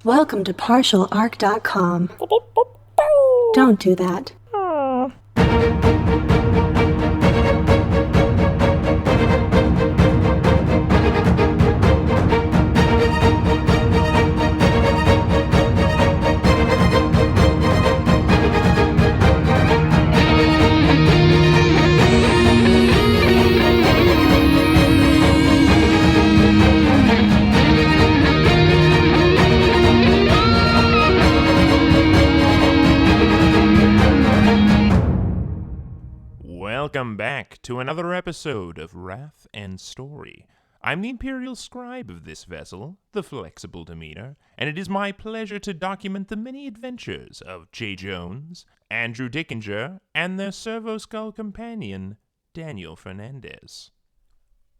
Welcome to partialarc.com. Don't do that. Welcome back to another episode of Wrath and Story. I'm the Imperial Scribe of this vessel, the Flexible Demeanor, and it is my pleasure to document the many adventures of J. Jones, Andrew Dickinger, and their Servo-Skull companion, Daniel Fernandez.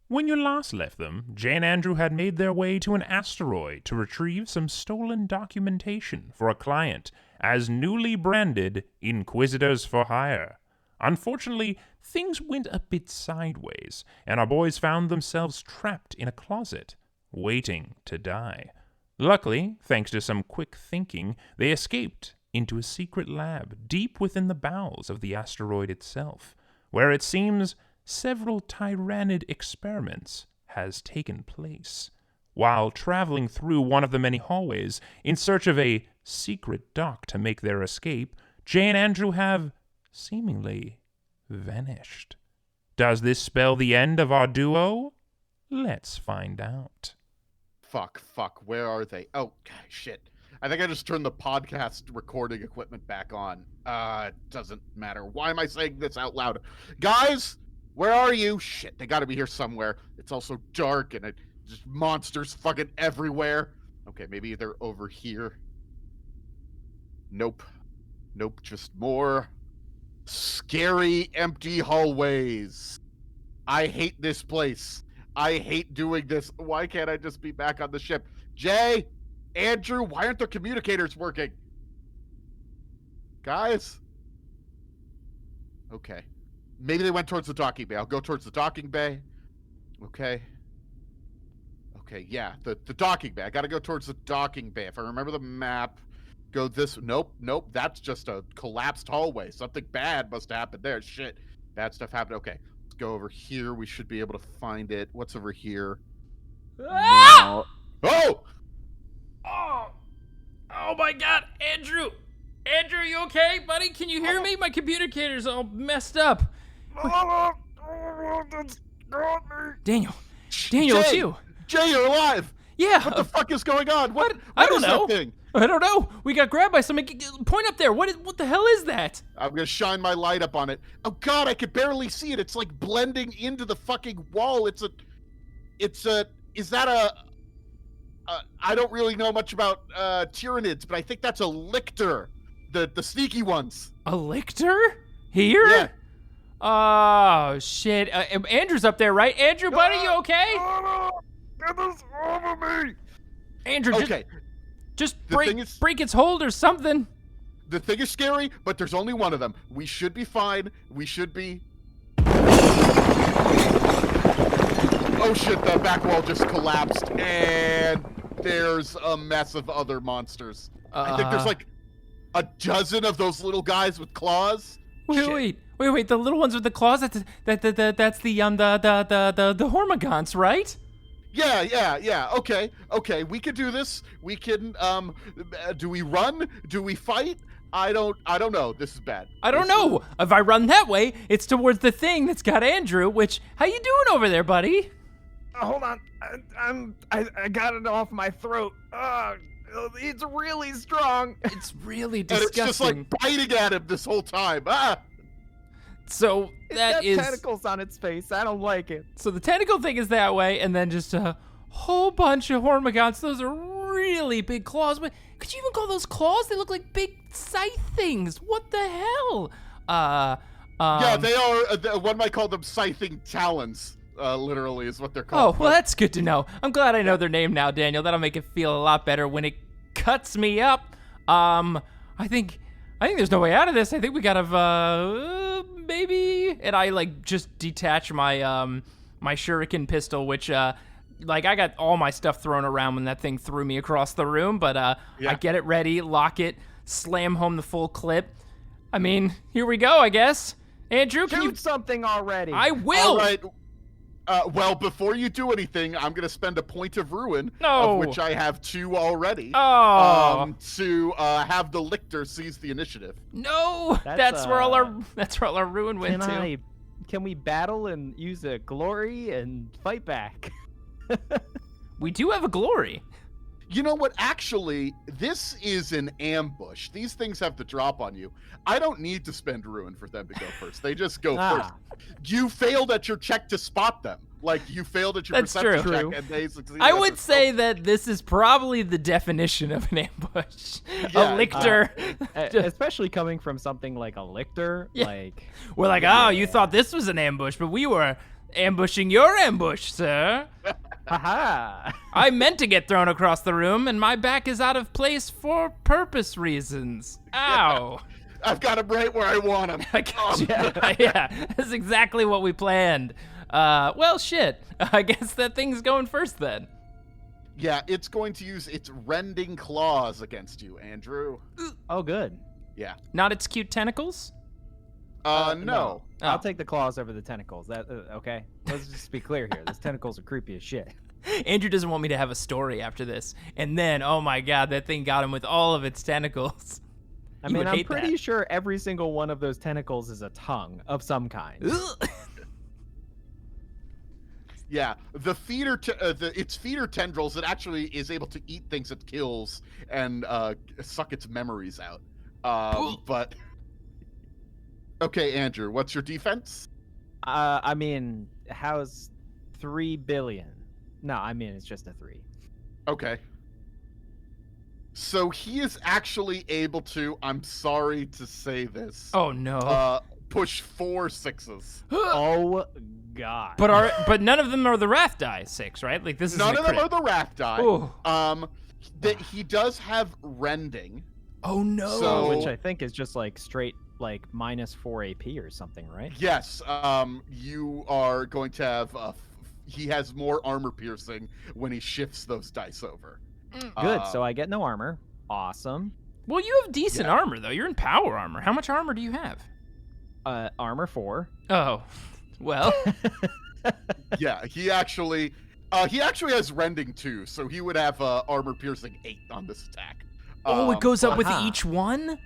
When you last left them, Jay and Andrew had made their way to an asteroid to retrieve some stolen documentation for a client as newly branded Inquisitors for Hire. Unfortunately, things went a bit sideways, and our boys found themselves trapped in a closet, waiting to die. Luckily, thanks to some quick thinking, they escaped into a secret lab deep within the bowels of the asteroid itself, where it seems several tyrannid experiments has taken place. While traveling through one of the many hallways in search of a secret dock to make their escape, Jay and Andrew have seemingly vanished. Does this spell the end of our duo? Let's find out. Fuck, where are they? Oh, shit. I think I just turned the podcast recording equipment back on. It doesn't matter. Why am I saying this out loud? Guys, where are you? Shit, they gotta be here somewhere. It's also dark and just monsters fucking everywhere. Okay, maybe they're over here. Nope, just more scary, empty hallways. I hate this place. I hate doing this. Why can't I just be back on the ship? Jay, Andrew, why aren't their communicators working? Guys? Okay. Maybe they went towards the docking bay. I'll go towards the docking bay. Okay, yeah, the docking bay. I gotta go towards the docking bay. If I remember the map... Go this... Nope. That's just a collapsed hallway. Something bad must have happened there. Shit. Bad stuff happened. Okay. Let's go over here. We should be able to find it. What's over here? Ah! No. Oh my god, Andrew! Andrew, you okay, buddy? Can you hear me? My communicator's all messed up. Daniel, it's you. Jay, you're alive! Yeah. What the fuck is going on? What I don't is know. that thing? I don't know. We got grabbed by something. Point up there. What the hell is that? I'm gonna shine my light up on it. Oh god, I can barely see it. It's like blending into the fucking wall. Is that a I don't really know much about Tyranids, but I think that's a lictor. The sneaky ones. A lictor? Here? Yeah. Oh, shit. Andrew's up there, right? Andrew, buddy, you okay? Get this over me! Andrew, okay. Just break its hold or something. The thing is scary, but there's only one of them. We should be fine. We should be... Oh shit, the back wall just collapsed, and there's a mess of other monsters. I think there's like a dozen of those little guys with claws. Wait, the little ones with the claws, that's the Hormagaunts, right? Yeah. Okay. We can do this. We can. Do we run? Do we fight? I don't know. This is bad. I don't know. If I run that way, it's towards the thing that's got Andrew. Which, how you doing over there, buddy? Hold on. I got it off my throat. It's really strong. It's really disgusting. And it's just like biting at him this whole time. So that is tentacles on its face. I don't like it. So the tentacle thing is that way, and then just a whole bunch of Hormagaunts. Those are really big claws. But could you even call those claws? They look like big scythe things. What the hell? Yeah, they are. One might call them scything talons. Literally is what they're called. Oh, well, that's good to know. I'm glad I know their name now, Daniel. That'll make it feel a lot better when it cuts me up. I think there's no way out of this. I think we gotta, maybe. And I just detach my my shuriken pistol, which like, I got all my stuff thrown around when that thing threw me across the room, but I get it ready, lock it, slam home the full clip. I mean, here we go, I guess. Andrew, can you... Shoot something already. I will! All right. Well, before you do anything, I'm going to spend a point of ruin, No. of which I have 2 already, Oh. to have the lictor seize the initiative. No! That's, That's where all our ruin went to. Can we battle and use a glory and fight back? We do have a glory. You know what? Actually, this is an ambush. These things have to drop on you. I don't need to spend ruin for them to go first. They just go first. You failed at your check to spot them. Like, you failed at your That's perception true. check, and they succeeded. I would say that this is probably the definition of an ambush. Yeah, a lictor. Especially coming from something like a lictor. Yeah. Like, We're like, oh, you thought this was an ambush, but we were ambushing your ambush, sir. haha. I meant to get thrown across the room, and my back is out of place for purpose reasons. Ow. I've got him right where I want him. I got you. Yeah, that's exactly what we planned. Well, shit. I guess that thing's going first then. Yeah, it's going to use its rending claws against you, Andrew. Oh, good. Yeah. Not its cute tentacles? No. I'll take the claws over the tentacles. That okay? Let's just be clear here. Those tentacles are creepy as shit. Andrew doesn't want me to have a story after this. And then, oh my god, that thing got him with all of its tentacles. I You mean, would I'm hate pretty that. sure every single one of those tentacles is a tongue of some kind. Ugh. Yeah, the feeder, its feeder tendrils, it actually is able to eat things it kills and suck its memories out. But okay, Andrew, what's your defense? I mean, how's 3 billion? No, I mean it's just a 3. Okay. So he is actually able to, I'm sorry to say this, Oh no. push 4 6s. Oh god. But none of them are the Wrath die 6, right? Like this is None of them are the Wrath die. Ooh. That he does have rending. Oh no. So- which I think is just like straight like -4 AP or something, right? Yes, you are going to have. He has more armor piercing when he shifts those dice over. Good. So I get no armor. Awesome. Well, you have decent armor though. You're in power armor. How much armor do you have? Armor 4. Oh. Well, Yeah, he actually has rending too, so he would have armor piercing 8 on this attack. it goes up with aha. each one?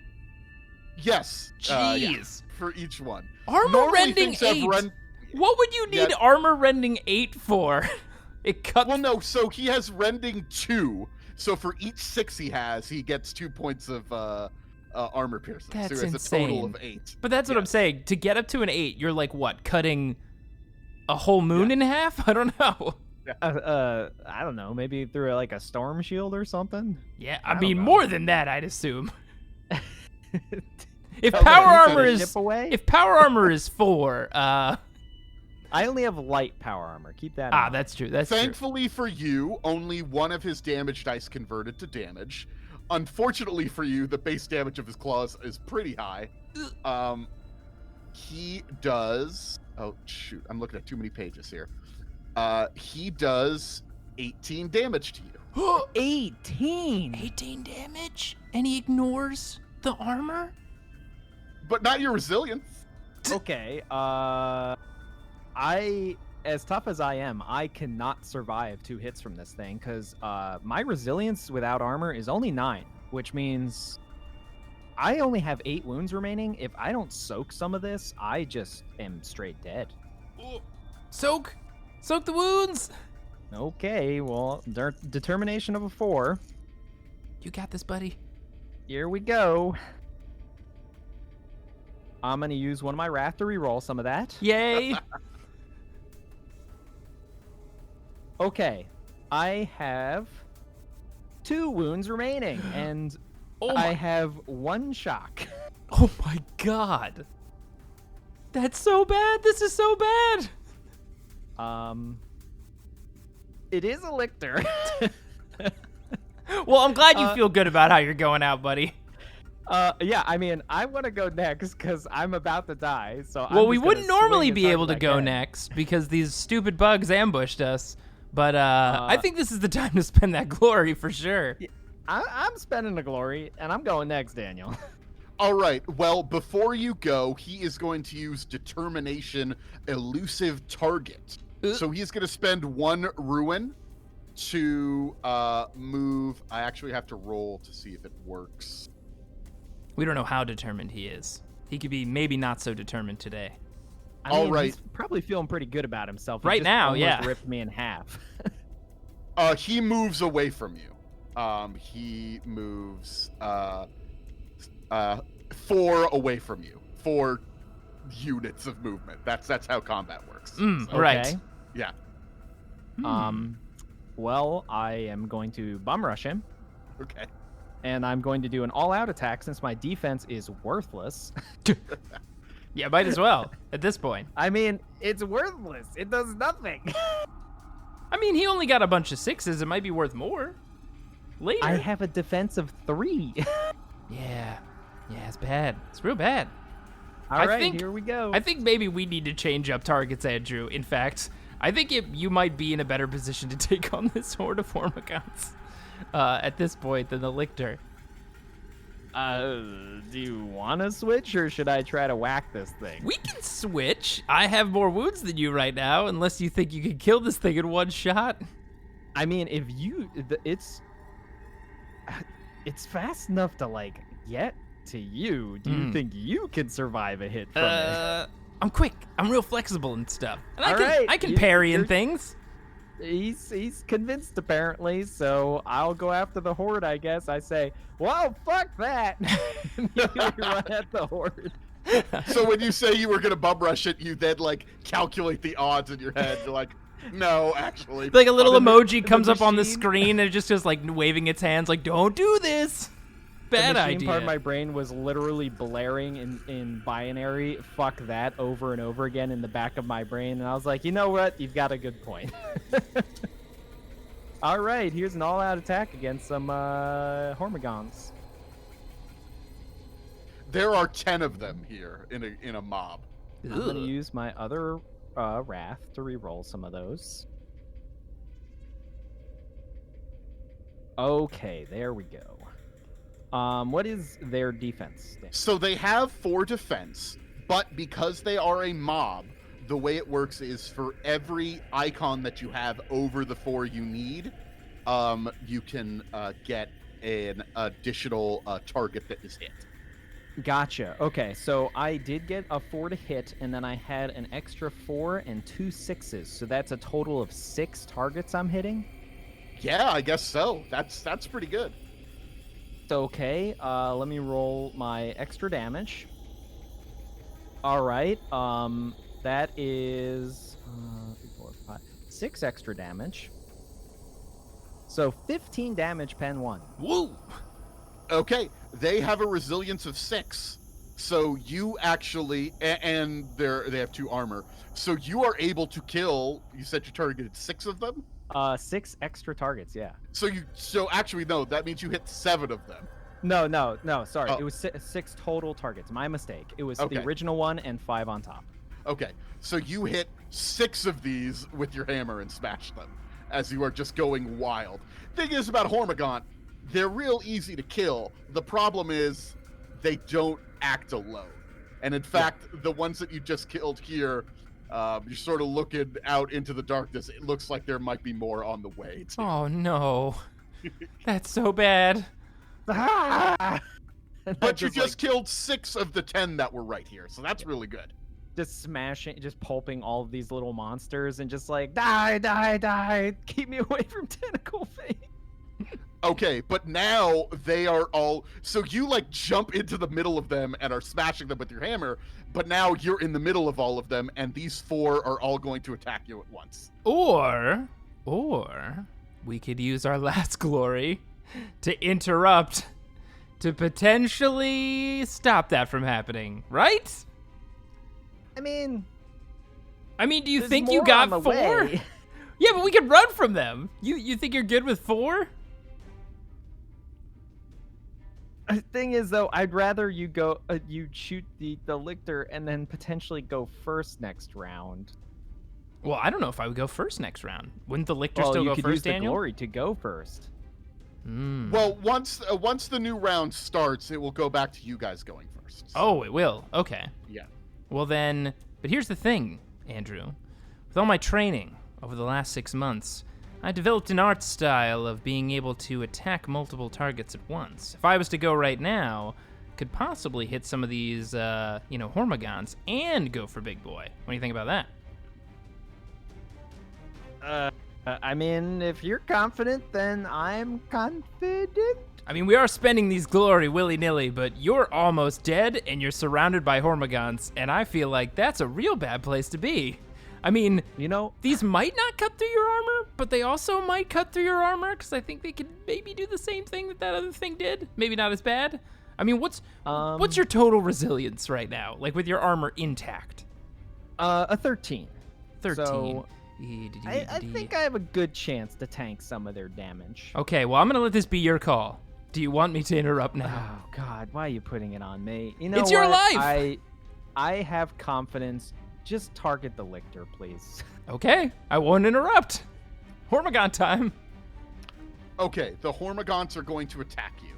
Yes. Jeez. Yeah, for each one. Armor Normally rending things have 8. What would you need Yeah. armor rending 8 for? It cuts. Well, no. So he has rending 2. So for each 6 he has, he gets 2 points of armor piercing. That's so he has a total insane. of 8. But that's what I'm Yes. saying. To get up to an 8, you're like what? Cutting a whole moon in half? I don't know. I don't know. Maybe through like a storm shield or something. Yeah, I I don't mean know. more than that, I'd assume. If Oh, power you said armor a is ship away? if power armor is 4, I only have light power armor. Keep that. in mind. that's true. That's true. Thankfully for you, only one of his damage dice converted to damage. Unfortunately for you, the base damage of his claws is pretty high. He does. Oh shoot! I'm looking at too many pages here. He does 18 damage to you. 18. 18 damage, and he ignores the armor. But not your resilience. Okay. As tough as I am, I cannot survive 2 hits from this thing because my resilience without armor is only 9, which means I only have 8 wounds remaining. If I don't soak some of this, I just am straight dead. Soak the wounds. Okay, well, determination of a 4. You got this, buddy. Here we go. I'm gonna use one of my wrath to reroll some of that. Yay. Okay, I have 2 wounds remaining, and Oh I my, have 1 shock. oh my god. That's so bad. This is so bad. It is a lictor. Well, I'm glad you feel good about how you're going out, buddy. Yeah, I mean, I want to go next because I'm about to die. So Well, I'm we just gonna wouldn't normally swing as be hard able as to I go can. next because these stupid bugs ambushed us. But I think this is the time to spend that glory for sure. I'm spending the glory, and I'm going next, Daniel. All right. Well, before you go, he is going to use Determination Elusive Target. So he's going to spend 1 ruin to move. I actually have to roll to see if it works. We don't know how determined he is. He could be maybe not so determined today. I mean, right. He's probably feeling pretty good about himself. He Right just now, almost yeah. ripped me in half. He moves away from you. He moves 4 away from you. 4 units of movement. That's how combat works. So, Right. Okay. Yeah. Well, I am going to bum rush him, Okay. and I'm going to do an all-out attack since my defense is worthless. Yeah, might as well at this point. I mean, it's worthless. It does nothing. I mean, he only got a bunch of 6s. It might be worth more later. I have a defense of 3. Yeah, it's bad. It's real bad. All right, think- here we go. I think maybe we need to change up targets, Andrew. In fact, I think you might be in a better position to take on this horde of Hormagaunts at this point than the Lictor. Do you want to switch, or should I try to whack this thing? We can switch. I have more wounds than you right now, unless you think you can kill this thing in one shot. I mean, if you, it's fast enough to like get to you. Do you think you can survive a hit from it? I'm quick. I'm real flexible and stuff. And All right, I can parry and things. He's convinced apparently, so I'll go after the horde. I guess I say, "Well, fuck that!" Immediately run at the horde. So when you say you were gonna bum rush it, you then like calculate the odds in your head. You're like, no, actually. Like a little the emoji comes up on the machine. screen and it just goes like waving its hands like, don't do this. Bad the machine idea. part of my brain was literally blaring in binary "fuck that" over and over again in the back of my brain, and I was like, you know what? You've got a good point. All right, here's an all-out attack against some Hormagaunts. There are 10 of them here in a mob. I'm gonna use my other wrath to re-roll some of those. Okay, there we go. What is their defense? So they have 4 defense, but because they are a mob, the way it works is for every icon that you have over the 4 you need, you can get an additional target that is hit. Gotcha. Okay, so I did get a 4 to hit, and then I had an extra 4 and 2 6s, so that's a total of 6 targets I'm hitting. Yeah, I guess so. That's pretty good. Okay, let me roll my extra damage. All right, that is 3, 4, 5, 6 extra damage. So 15 damage, pen 1. Woo! Okay, they have a resilience of 6. So you actually, and they have 2 armor. So you are able to kill. You said you targeted 6 of them. 6 extra targets, yeah. So actually no, that means you hit 7 of them. No, sorry. Oh. It was 6 total targets. My mistake. It was Okay. the original one and 5 on top. Okay, so you hit 6 of these with your hammer and smash them as you are just going wild. Thing is about Hormagaunt, they're real easy to kill. The problem is they don't act alone. And in fact, the ones that you just killed here, you're sort of looking out into the darkness. It looks like there might be more on the way. Too. Oh no. That's so bad. And But you like, just killed 6 of the 10 that were right here, so that's really good. just smashing, just pulping all of these little monsters and just like, die, keep me away from Tentacle Fate. Okay, but now they are all... So you, like, jump into the middle of them and are smashing them with your hammer, but now you're in the middle of all of them, and these 4 are all going to attack you at once. Or we could use our last glory to interrupt, to potentially stop that from happening, right? I mean, Do you there's think you more got on the 4? way. Yeah, but we can run from them. You think you're good with 4? The thing is, though, I'd rather you go, you shoot the lictor and then potentially go first next round. Well, I don't know if I would go first next round. Wouldn't the lictor Well, still you go could first, use the Daniel? glory to go first. Well, once the new round starts, it will go back to you guys going first. Oh, it will. Okay. Yeah. Well then, but here's the thing, Andrew. With all my training over the last 6 months, I developed an art style of being able to attack multiple targets at once. If I was to go right now, could possibly hit some of these, Hormigons and go for Big Boy. What do you think about that? I mean, if you're confident, then I'm confident. I mean, we are spending these glory willy-nilly, but you're almost dead, and you're surrounded by Hormigons, and I feel like that's a real bad place to be. I mean, You know, these might not cut through your armor, but they also might cut through your armor, because I think they could maybe do the same thing that other thing did. Maybe not as bad. I mean, what's your total resilience right now, like with your armor intact? a 13. 13. So, I think I have a good chance to tank some of their damage. Okay, well, I'm going to let this be your call. Do you want me to interrupt now? Oh God, why are you putting it on me? You know It's your what? life! I have confidence. Just target the lictor, please. Okay, I won't interrupt. Hormigon time. Okay, the Hormigons are going to attack you.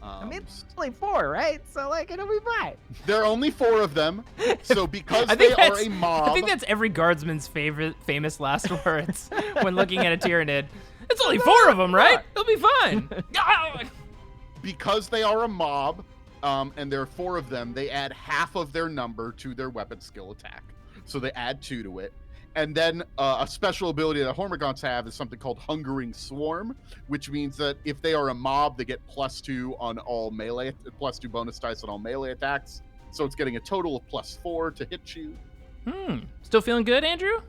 I mean, it's only 4, right? So, like, it'll be fine. There are only 4 of them, so because I they think are that's a mob, I think that's every guardsman's famous last words when looking at a Tyranid. It's only 4 of them, right? It'll be fine. because they are a mob, and there are 4 of them, they add half of their number to their weapon skill attack. So they add 2 to it. And then a special ability that Hormigons have is something called Hungering Swarm, which means that if they are a mob, they get +2 on all melee, +2 bonus dice on all melee attacks. So it's getting a total of +4 to hit you. Still feeling good, Andrew?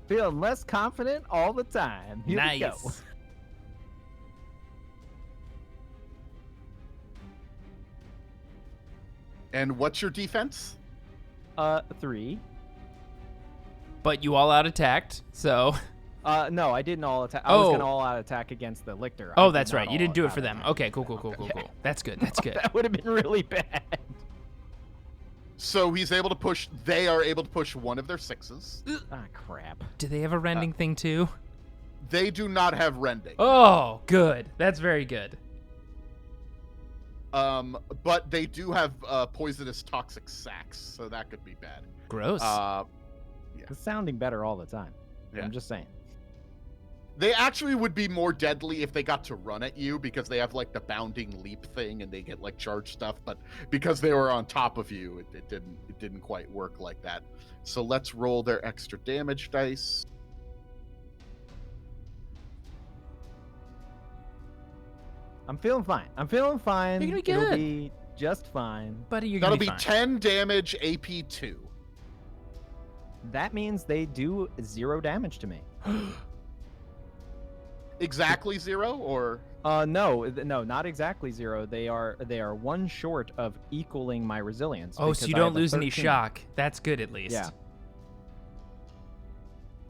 Feeling less confident all the time. Here we go. Nice. And what's your defense? 3. But you all out attacked, so. No, I didn't all attack. I was Oh. gonna all out attack against the lictor. Oh, I that's did not right. You all didn't do it out for them. attack. Okay, cool. That's good. That's good. That would have been really bad. So he's able to push. They are able to push one of their 6s. Ah, crap. Do they have a rending thing too? They do not have rending. Oh, good. That's very good. But they do have poisonous toxic sacs, so that could be bad. Gross. It's sounding better all the time. Yeah. I'm just saying. They actually would be more deadly if they got to run at you because they have like the bounding leap thing and they get like charged stuff. But because they were on top of you, it didn't quite work like that. So let's roll their extra damage dice. I'm feeling fine. You're gonna be It'll good. be just fine. Buddy, you're That'll gonna be fine. 10 damage AP2. That means they do 0 damage to me. Exactly 0 or No, not exactly 0. They are 1 short of equaling my resilience. Oh, so because you I don't have a lose any 13. shock. That's good at least. Yeah.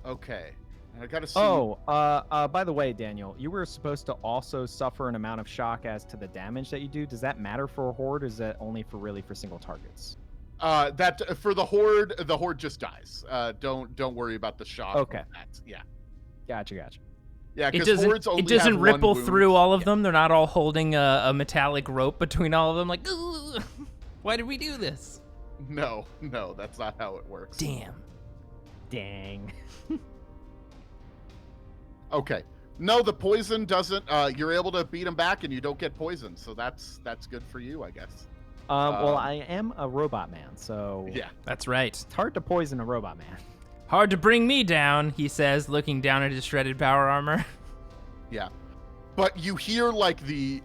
okay. I gotta see. Oh, by the way, Daniel, you were supposed to also suffer an amount of shock as to the damage that you do. Does that matter for a horde, or is that only for single targets? That for the horde just dies. Don't worry about the shock. Okay. From that. Yeah. Gotcha. Yeah, It because hordes doesn't. only It doesn't have ripple 1 wound. through all of them. They're not all holding a metallic rope between all of them. Like, "Ugh, why did we do this? No, that's not how it works. Damn. Dang. Okay. No, the poison doesn't. You're able to beat him back, and you don't get poisoned. So that's good for you, I guess. Well, I am a robot man, so Yeah. That's right. it's hard to poison a robot man. Hard to bring me down, he says, looking down at his shredded power armor. Yeah. But you hear like the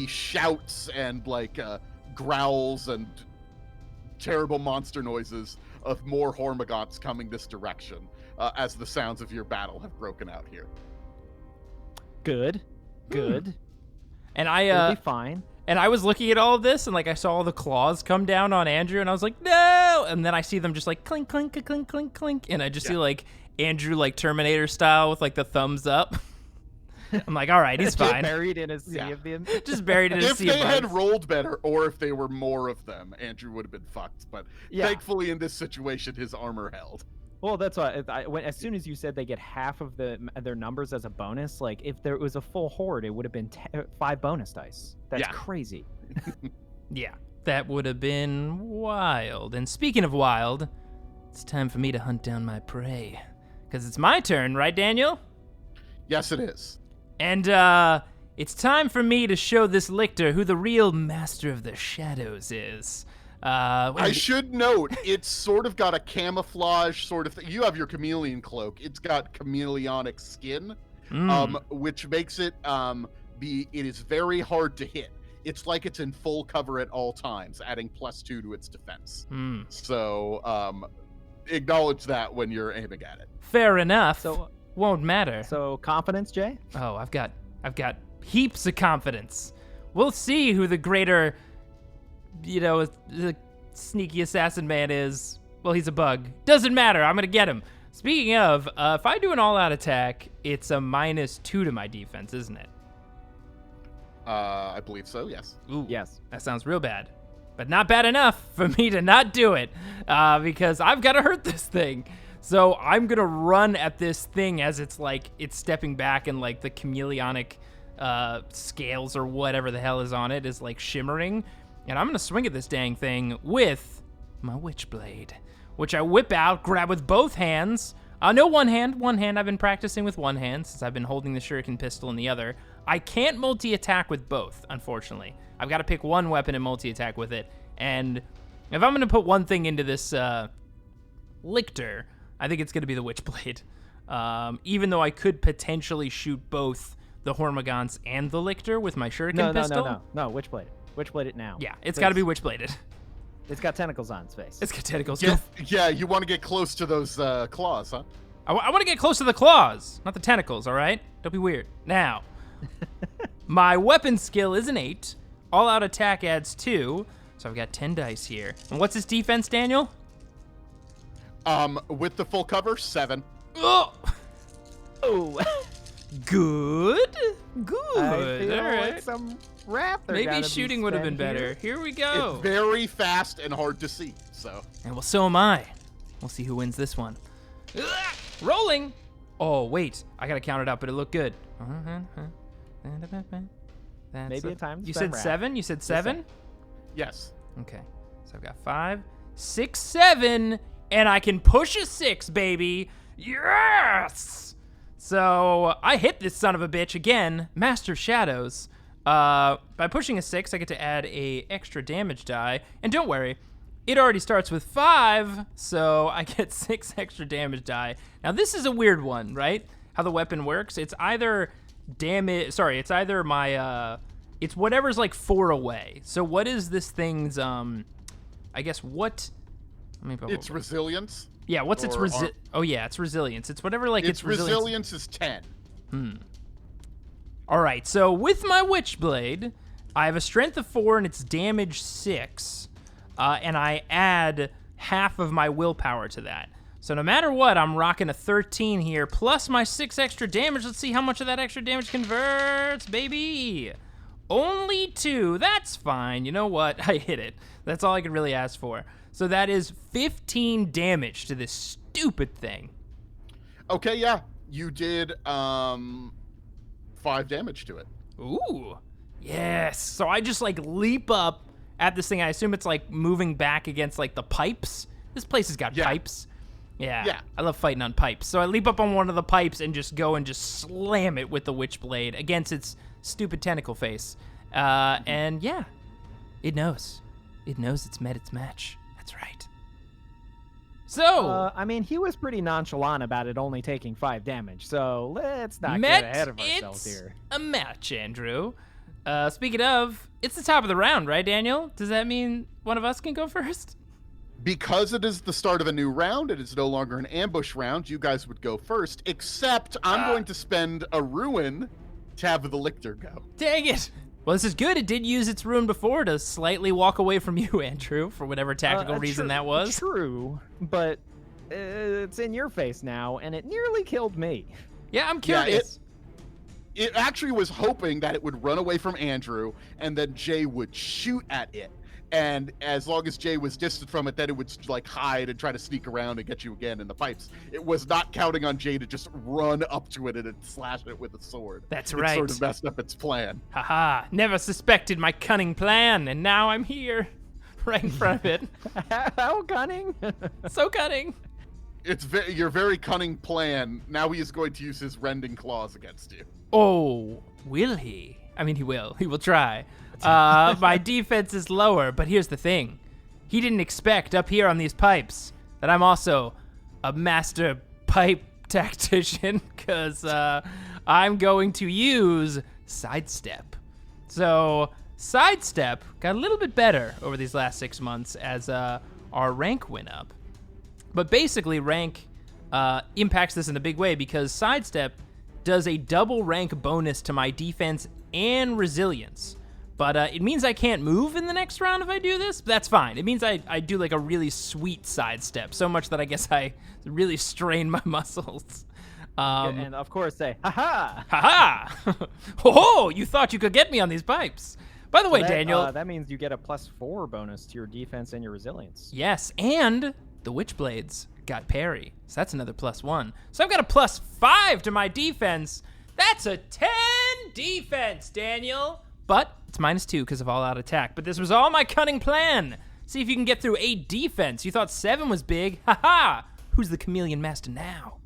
shouts and like growls and terrible monster noises of more Hormigons coming this direction as the sounds of your battle have broken out here. Good. And It'll be fine. And I was looking at all of this, and like I saw all the claws come down on Andrew, and I was like, no! And then I see them just like clink, clink, clink, clink, clink, and I just see like Andrew like Terminator style with like the thumbs up. I'm like, all right, he's fine. Buried in a sea Yeah. of them. Just buried in a If sea they of had bugs. rolled better, or if they were more of them, Andrew would have been fucked. But Yeah. thankfully, in this situation, his armor held. Well, that's why as soon as you said they get half of their numbers as a bonus, like if there was a full horde, it would have been 5 bonus dice. That's Yeah. crazy. Yeah, that would have been wild. And speaking of wild, it's time for me to hunt down my prey. Because it's my turn, right, Daniel? Yes, it is. And it's time for me to show this lictor who the real master of the shadows is. I should note, it's sort of got a camouflage sort of thing. You have your chameleon cloak. It's got chameleonic skin, which makes it it is very hard to hit. It's like it's in full cover at all times, adding +2 to its defense. So acknowledge that when you're aiming at it. Fair enough. So won't matter. So confidence, Jay? Oh, I've got heaps of confidence. We'll see who the greater, the sneaky assassin man is. Well, he's a bug. Doesn't matter. I'm gonna get him. Speaking of, if I do an all-out attack, it's a -2 to my defense, isn't it? I believe so. Yes. Ooh, Yes. that sounds real bad, but not bad enough for me to not do it, because I've got to hurt this thing. So I'm gonna run at this thing as it's stepping back, and like the chameleonic scales or whatever the hell is on it is like shimmering, and I'm gonna swing at this dang thing with my witchblade, which I whip out, grab with both hands. No, one hand. I've been practicing with one hand since I've been holding the shuriken pistol in the other. I can't multi-attack with both, unfortunately. I've got to pick one weapon and multi-attack with it. And if I'm going to put one thing into this lictor, I think it's going to be the witchblade. Even though I could potentially shoot both the Hormagaunts and the lictor with my shuriken pistol. No, witchblade. Witchblade it now. Yeah, it's got to be witchbladed. It's got tentacles on its face. It's got tentacles. Yeah, you want to get close to those claws, huh? I want to get close to the claws, not the tentacles, all right? Don't be weird. Now, my weapon skill is an 8. All-out attack adds 2, so I've got 10 dice here. And what's his defense, Daniel? With the full cover, 7. Oh! Oh, Good. I feel All right. like some wrath. Maybe shooting would have been better. Here we go. It's very fast and hard to see, so. And well, so am I. We'll see who wins this one. Rolling. Oh, wait. I got to count it up, but it looked good. That's Maybe a time to You spend said wrath. 7? You said 7? Yes. Okay. So I've got 5, 6, 7, and I can push a 6, baby. Yes! So I hit this son of a bitch again, Master of Shadows. By pushing a 6, I get to add a extra damage die. And don't worry, it already starts with 5, so I get 6 extra damage die. Now this is a weird one, right? How the weapon works. It's either it's either my it's whatever's like 4 away. So what is this thing's I guess what It's resilience. Yeah, what's its or oh yeah, it's resilience. It's whatever like Its its resilience. resilience is 10. All right, so with my Witchblade, I have a strength of 4 and it's damage 6, and I add half of my willpower to that. So no matter what, I'm rocking a 13 here, plus my 6 extra damage. Let's see how much of that extra damage converts, baby. Only 2, that's fine. You know what, I hit it. That's all I could really ask for. So that is 15 damage to this stupid thing. Okay, yeah. You did 5 damage to it. Ooh, yes. So I just like leap up at this thing. I assume it's like moving back against like the pipes. This place has got pipes. Yeah. I love fighting on pipes. So I leap up on one of the pipes and just go and just slam it with the Witchblade against its stupid tentacle face. And yeah, it knows. It knows it's met its match. That's right. So, I mean, he was pretty nonchalant about it only taking 5 damage, so let's not met get ahead of ourselves it's here. a match, Andrew. Speaking of, it's the top of the round, right, Daniel? Does that mean one of us can go first? Because it is the start of a new round, it is no longer an ambush round, you guys would go first, except I'm going to spend a ruin to have the lictor go. Dang it. Well, this is good. It did use its rune before to slightly walk away from you, Andrew, for whatever tactical reason that was. True, but it's in your face now, and it nearly killed me. Yeah, I'm Yeah, curious. It actually was hoping that it would run away from Andrew, and then Jay would shoot at it. And as long as Jay was distant from it, then it would like hide and try to sneak around and get you again in the pipes. It was not counting on Jay to just run up to it and slash it with a sword. That's It right. sort of messed up its plan. Haha, never suspected my cunning plan, and now I'm here, right in front of it. How cunning? So cunning. It's your very cunning plan. Now he is going to use his rending claws against you. Oh, will he? I mean, he will. He will try. My defense is lower, but here's the thing. He didn't expect up here on these pipes that I'm also a master pipe tactician, because I'm going to use sidestep. So sidestep got a little bit better over these last 6 months as our rank went up. But basically, rank impacts this in a big way because sidestep does a double rank bonus to my defense and resilience. But it means I can't move in the next round if I do this. But that's fine. It means I do like a really sweet sidestep, so much that I guess I really strain my muscles. And of course say, ha-ha! Ha-ha! Ho-ho! You thought you could get me on these pipes. By the way, Daniel... that means you get a +4 bonus to your defense and your resilience. Yes, and the Witchblades got parry, so that's another +1. So I've got a +5 to my defense. That's a 10 defense, Daniel. But it's -2 because of all-out attack. But this was all my cunning plan. See if you can get through 8 defense. You thought 7 was big. Ha-ha! Who's the chameleon master now?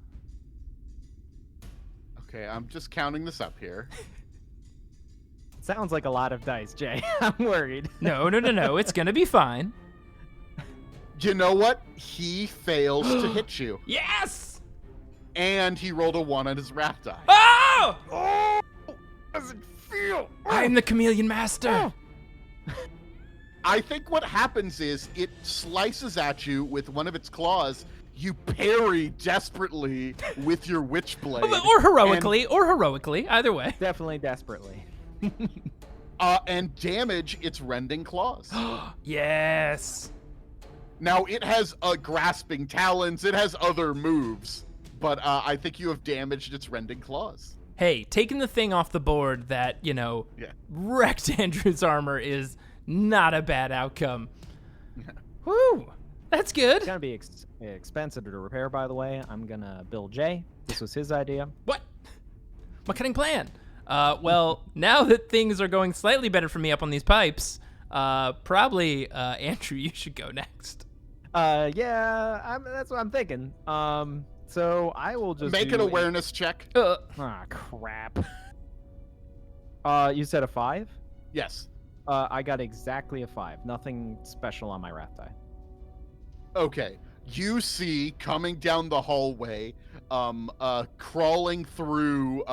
Okay, I'm just counting this up here. Sounds like a lot of dice, Jay. I'm worried. No. It's going to be fine. You know what? He fails to hit you. Yes! And he rolled a 1 on his wrath die. Oh! Oh! Does it feel? I'm the chameleon master. I think what happens is it slices at you with one of its claws. You parry desperately with your witchblade. Or heroically, either way. Definitely desperately. And damage its rending claws. Yes. Now, it has grasping talons. It has other moves. But I think you have damaged its rending claws. Hey, taking the thing off the board that, wrecked Andrew's armor is not a bad outcome. Woo! That's good. It's going to be expensive to repair, by the way. I'm going to bill Jay. This was his idea. What? My cunning plan. Well, now that things are going slightly better for me up on these pipes, probably, Andrew, you should go next. That's what I'm thinking. So I will just make an awareness check. Crap. You said a 5? Yes. I got exactly a 5. Nothing special on my wrath die. Okay. You see coming down the hallway, crawling through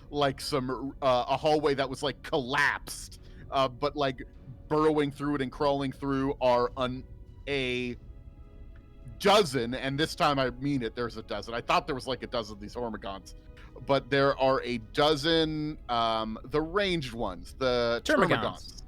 like some a hallway that was like collapsed, but like burrowing through it and crawling through are a dozen, and this time I mean it, there's a dozen. I thought there was like a dozen of these Hormigons, but there are a dozen, the ranged ones, the Termagants.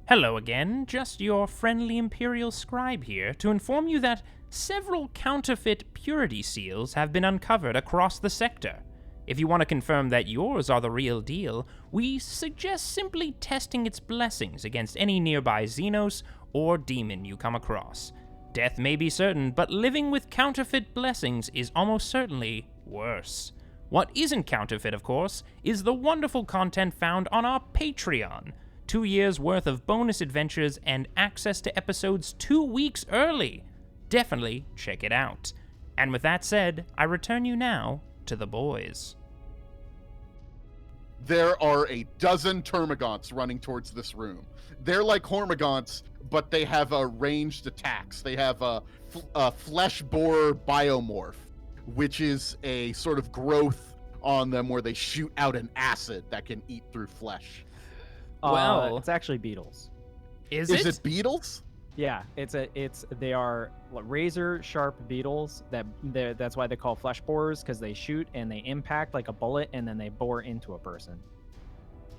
Hello again, just your friendly Imperial scribe here to inform you that several counterfeit purity seals have been uncovered across the sector. If you want to confirm that yours are the real deal, we suggest simply testing its blessings against any nearby Xenos or demon you come across. Death may be certain, but living with counterfeit blessings is almost certainly worse. What isn't counterfeit, of course, is the wonderful content found on our Patreon. 2 years worth of bonus adventures and access to episodes 2 weeks early. Definitely check it out. And with that said, I return you now to the boys. There are a dozen Termagants running towards this room. They're like Hormigants, but they have ranged attacks. They have a flesh borer biomorph, which is a sort of growth on them where they shoot out an acid that can eat through flesh. Well, it's actually beetles. Is it beetles? Yeah, they are razor sharp beetles that's why they call flesh borers, because they shoot and they impact like a bullet and then they bore into a person.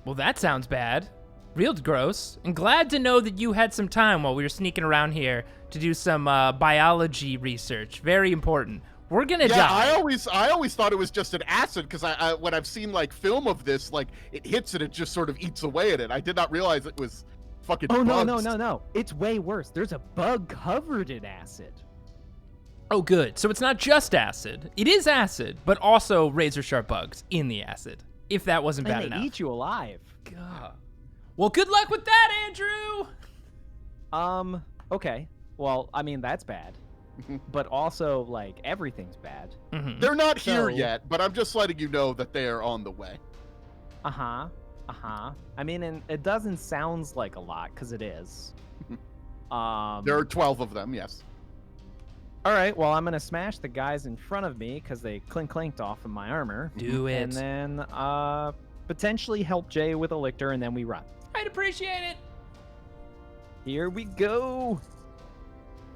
Well, that sounds bad. Real gross. And glad to know that you had some time while we were sneaking around here to do some biology research. Very important. We're gonna die. I always thought it was just an acid because I when I've seen like film of this, like it hits it, it just sort of eats away at it. I did not realize it was Fucking Oh, no, bugs. no. It's way worse. There's a bug covered in acid. Oh, good. So it's not just acid. It is acid, but also razor sharp bugs in the acid. If that wasn't bad And they enough. eat you alive. God. Well, good luck with that, Andrew. Okay. Well, I mean, that's bad. But also, like, everything's bad. Mhm. They're not here So- yet, but I'm just letting you know that they are on the way. Uh-huh. I mean, and it doesn't sound like a lot, because it is. There are 12 of them, yes. All right, well, I'm going to smash the guys in front of me, because they clinked off of my armor. Do it. And then, potentially help Jay with a lictor, and then we run. I'd appreciate it. Here we go.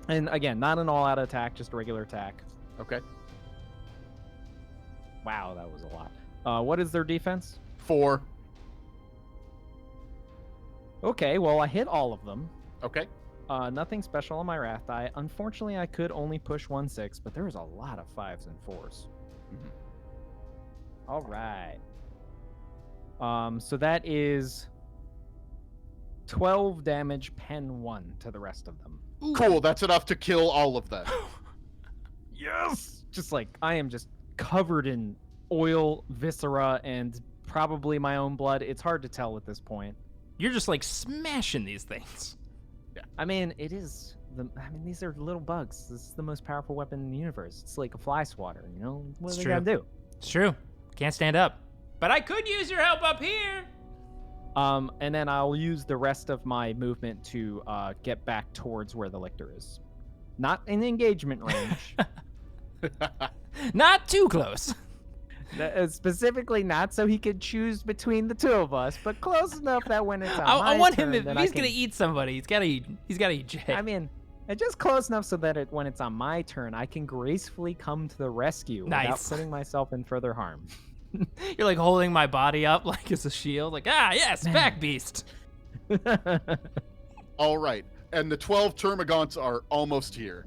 And again, not an all-out attack, just a regular attack. Okay. Wow, that was a lot. What is their defense? 4. Okay, well, I hit all of them. Okay. Nothing special on my wrath die. Unfortunately, I could only push 1/6, but there was a lot of 5s and 4s. Mhm. All right. So that is 12 damage, pen 1 to the rest of them. Cool, that's enough to kill all of them. Yes! Just like, I am just covered in oil, viscera, and probably my own blood. It's hard to tell at this point. You're just like smashing these things. I mean, these are little bugs. This is the most powerful weapon in the universe. It's like a fly swatter, you know? What It's do they true. gotta do? It's true. Can't stand up. But I could use your help up here. And then I'll use the rest of my movement to get back towards where the lictor is. Not in engagement range. Not too close. Specifically not so he could choose between the two of us, but close enough that when it's on I my want turn, him, if then he's I can... gonna eat somebody, he's gotta eat Jay. I mean, just close enough so that when it's on my turn, I can gracefully come to the rescue without Nice. putting myself in further harm. You're like holding my body up like it's a shield. Like, yes, back beast. All right. And the 12 Termagants are almost here.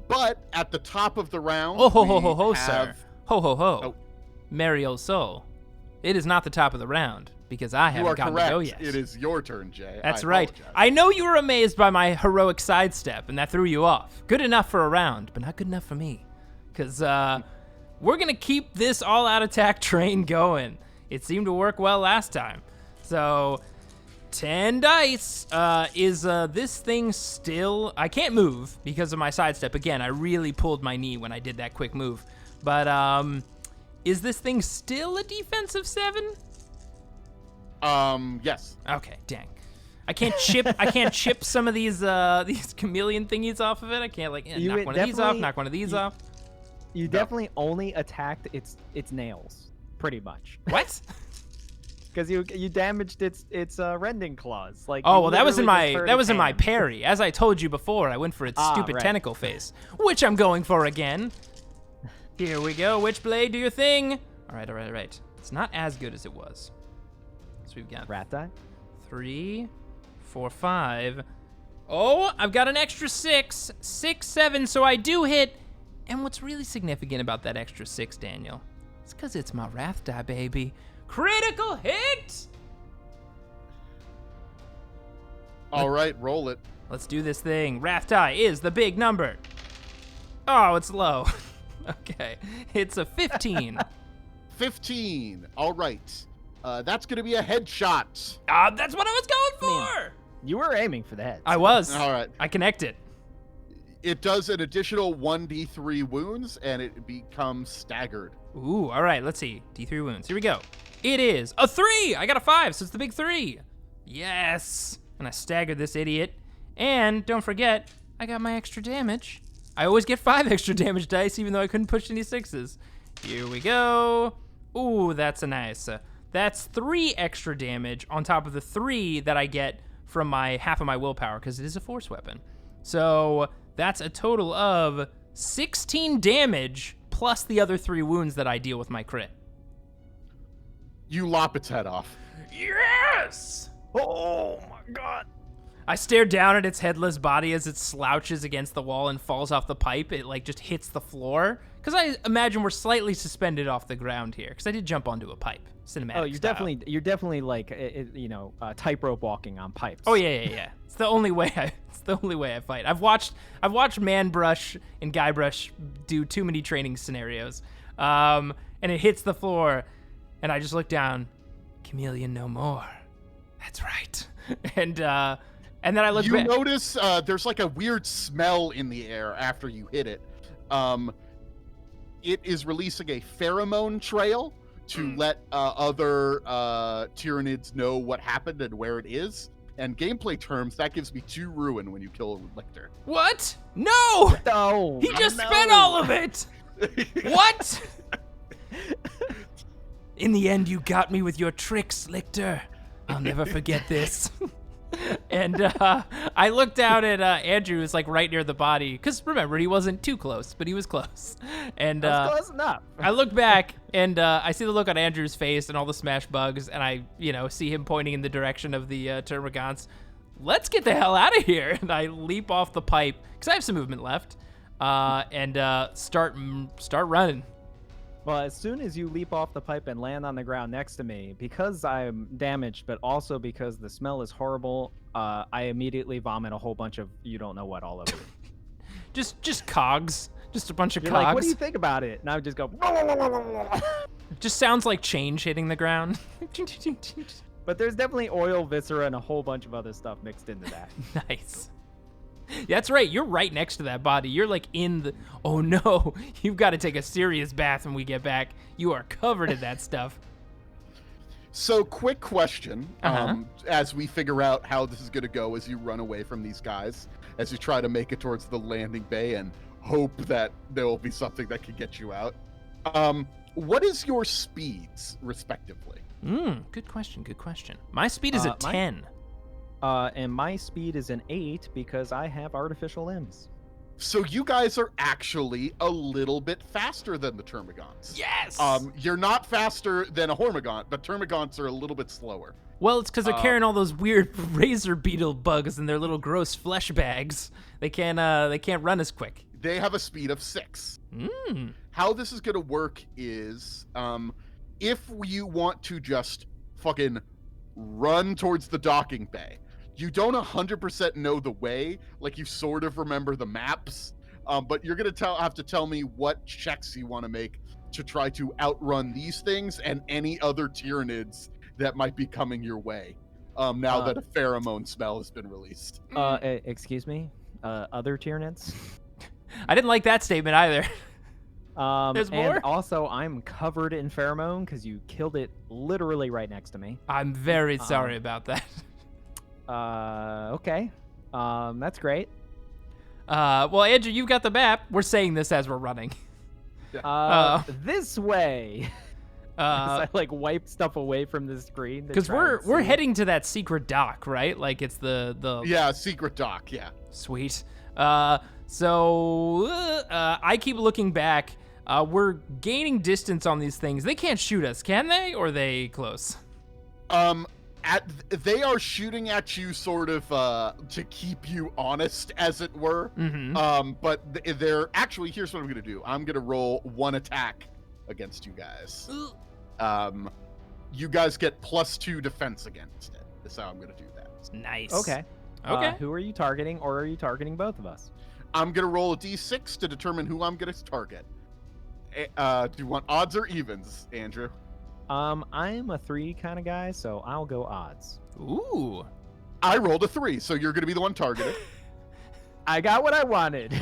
But at the top of the round, Oh, ho, we sir. have- Ho, ho, ho. Oh. Merry old soul. It is not the top of the round because I You haven't are gotten correct. to go yet. It is your turn, Jay. That's I right. apologize. I know you were amazed by my heroic sidestep, and that threw you off. Good enough for a round, but not good enough for me. Because we're going to keep this all-out attack train going. It seemed to work well last time. So, 10 dice. Is this thing still... I can't move because of my sidestep. Again, I really pulled my knee when I did that quick move. But, is this thing still a defensive 7? Yes. Okay, dang. I can't chip some of these chameleon thingies off of it. I can't You knock would one of these off, definitely- knock one of these off. You definitely only attacked its nails, pretty much, What? because you damaged its rending claws. Like, Oh you well, that was in literally just my hurt that was its in my hand. parry. As I told you before, I went for its stupid right. tentacle face, which I'm going for again. Here we go. Witchblade, do your thing. All right. It's not as good as it was. So we've got Rat die. 3, 4, 5. Oh, I've got an extra 6, 6, 7. So I do hit. And what's really significant about that extra 6, Daniel, it's because it's my wrath die, baby. Critical hit. All right, roll it. Let's do this thing. Wrath die is the big number. Oh, it's low. Okay, it's a 15. 15. All right. That's going to be a headshot. That's what I was going Man. for. You were aiming for the head. I was. All right. I connected. It does an additional 1d3 wounds, and it becomes staggered. Ooh, all right, let's see. D3 wounds. Here we go. It is a 3. I got a 5, so it's the big 3. Yes. And I staggered this idiot. And don't forget, I got my extra damage. I always get 5 extra damage dice, even though I couldn't push any 6s. Here we go. Ooh, that's a nice. That's 3 extra damage on top of the 3 that I get from my half of my willpower, because it is a force weapon. So that's a total of 16 damage plus the other 3 wounds that I deal with my crit. You lop its head off. Yes! Oh my god. I stare down at its headless body as it slouches against the wall and falls off the pipe. It like just hits the floor. Because I imagine we're slightly suspended off the ground here. Because I did jump onto a pipe, cinematic Oh, you're style. definitely like tightrope walking on pipes. Oh yeah. It's the only way I fight. I've watched Man Brush and Guy Brush do too many training scenarios. And it hits the floor, and I just look down. Chameleon no more. That's right. And then I look You back. notice there's like a weird smell in the air after you hit it. It is releasing a pheromone trail to let other Tyranids know what happened and where it is. And gameplay terms, that gives me 2 ruin when you kill a Lictor. What? No! No. He just spent all of it! What? In the end, you got me with your tricks, Lictor. I'll never forget this. And I looked down at Andrew, who's like right near the body. Because remember, he wasn't too close, but he was close. And That's close enough. I look back, and I see the look on Andrew's face and all the smash bugs, and I, see him pointing in the direction of the termagants. Let's get the hell out of here. And I leap off the pipe, because I have some movement left, and start running. Well, as soon as you leap off the pipe and land on the ground next to me, because I'm damaged, but also because the smell is horrible, I immediately vomit a whole bunch of you don't know what all over me. Just cogs. Just a bunch of You're cogs. like, what do you think about it? And I would just go. Just sounds like change hitting the ground. But there's definitely oil, viscera, and a whole bunch of other stuff mixed into that. Nice. That's right. You're right next to that body. You're like in the... Oh, no. You've got to take a serious bath when we get back. You are covered in that stuff. So, quick question, Uh-huh. as we figure out how this is going to go as you run away from these guys, as you try to make it towards the landing bay and hope that there will be something that can get you out. What is your speeds, respectively? Good question. My speed is a 10. And my speed is an 8 because I have artificial limbs. So you guys are actually a little bit faster than the Termagants. Yes! You're not faster than a Hormagant, but Termagants are a little bit slower. Well, it's because they're carrying all those weird razor beetle bugs in their little gross flesh bags. They can't run as quick. They have a speed of 6. How this is going to work is, if you want to just fucking run towards the docking bay, you don't 100% know the way, like you sort of remember the maps, but you're going to have to tell me what checks you want to make to try to outrun these things and any other Tyranids that might be coming your way, now that a pheromone smell has been released. Excuse me? Other Tyranids? I didn't like that statement either. There's more? And also, I'm covered in pheromone because you killed it literally right next to me. I'm very sorry about that. Okay. That's great. Well, Andrew, you've got the map. We're saying this as we're running. This way. I like wipe stuff away from the screen. Because we're heading to that secret dock, right? Like it's the Yeah, secret dock, yeah. Sweet. So I keep looking back. We're gaining distance on these things. They can't shoot us, can they? Or are they close? They are shooting at you sort of to keep you honest, as it were. But they're actually, here's what I'm going to do. I'm going to roll 1 attack against you guys. You guys get +2 defense against it. That's how I'm going to do that. Nice. Okay. Okay. Who are you targeting, or are you targeting both of us? I'm going to roll a d6 to determine who I'm going to target. Do you want odds or evens, Andrew? I'm a 3 kind of guy, so I'll go odds. Ooh. I rolled a 3, so you're going to be the one targeted. I got what I wanted.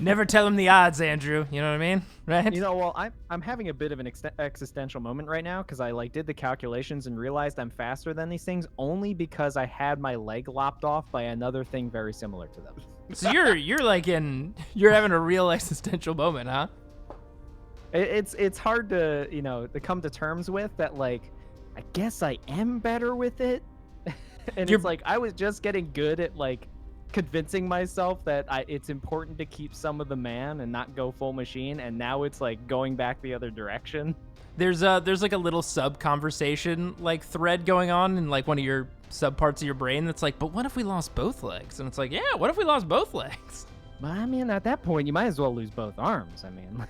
Never tell him the odds, Andrew. You know what I mean? Right? You know, well, I'm having a bit of an existential moment right now because I did the calculations and realized I'm faster than these things only because I had my leg lopped off by another thing very similar to them. So you're having a real existential moment, huh? It's hard to to come to terms with that. Like, I guess I am better with it, and it's like I was just getting good at convincing myself that it's important to keep some of the man and not go full machine, and now it's like going back the other direction. There's like a little sub conversation thread going on in one of your subparts of your brain that's like, but what if we lost both legs? And it's like, yeah, what if we lost both legs? Well, I mean, at that point, you might as well lose both arms. I mean,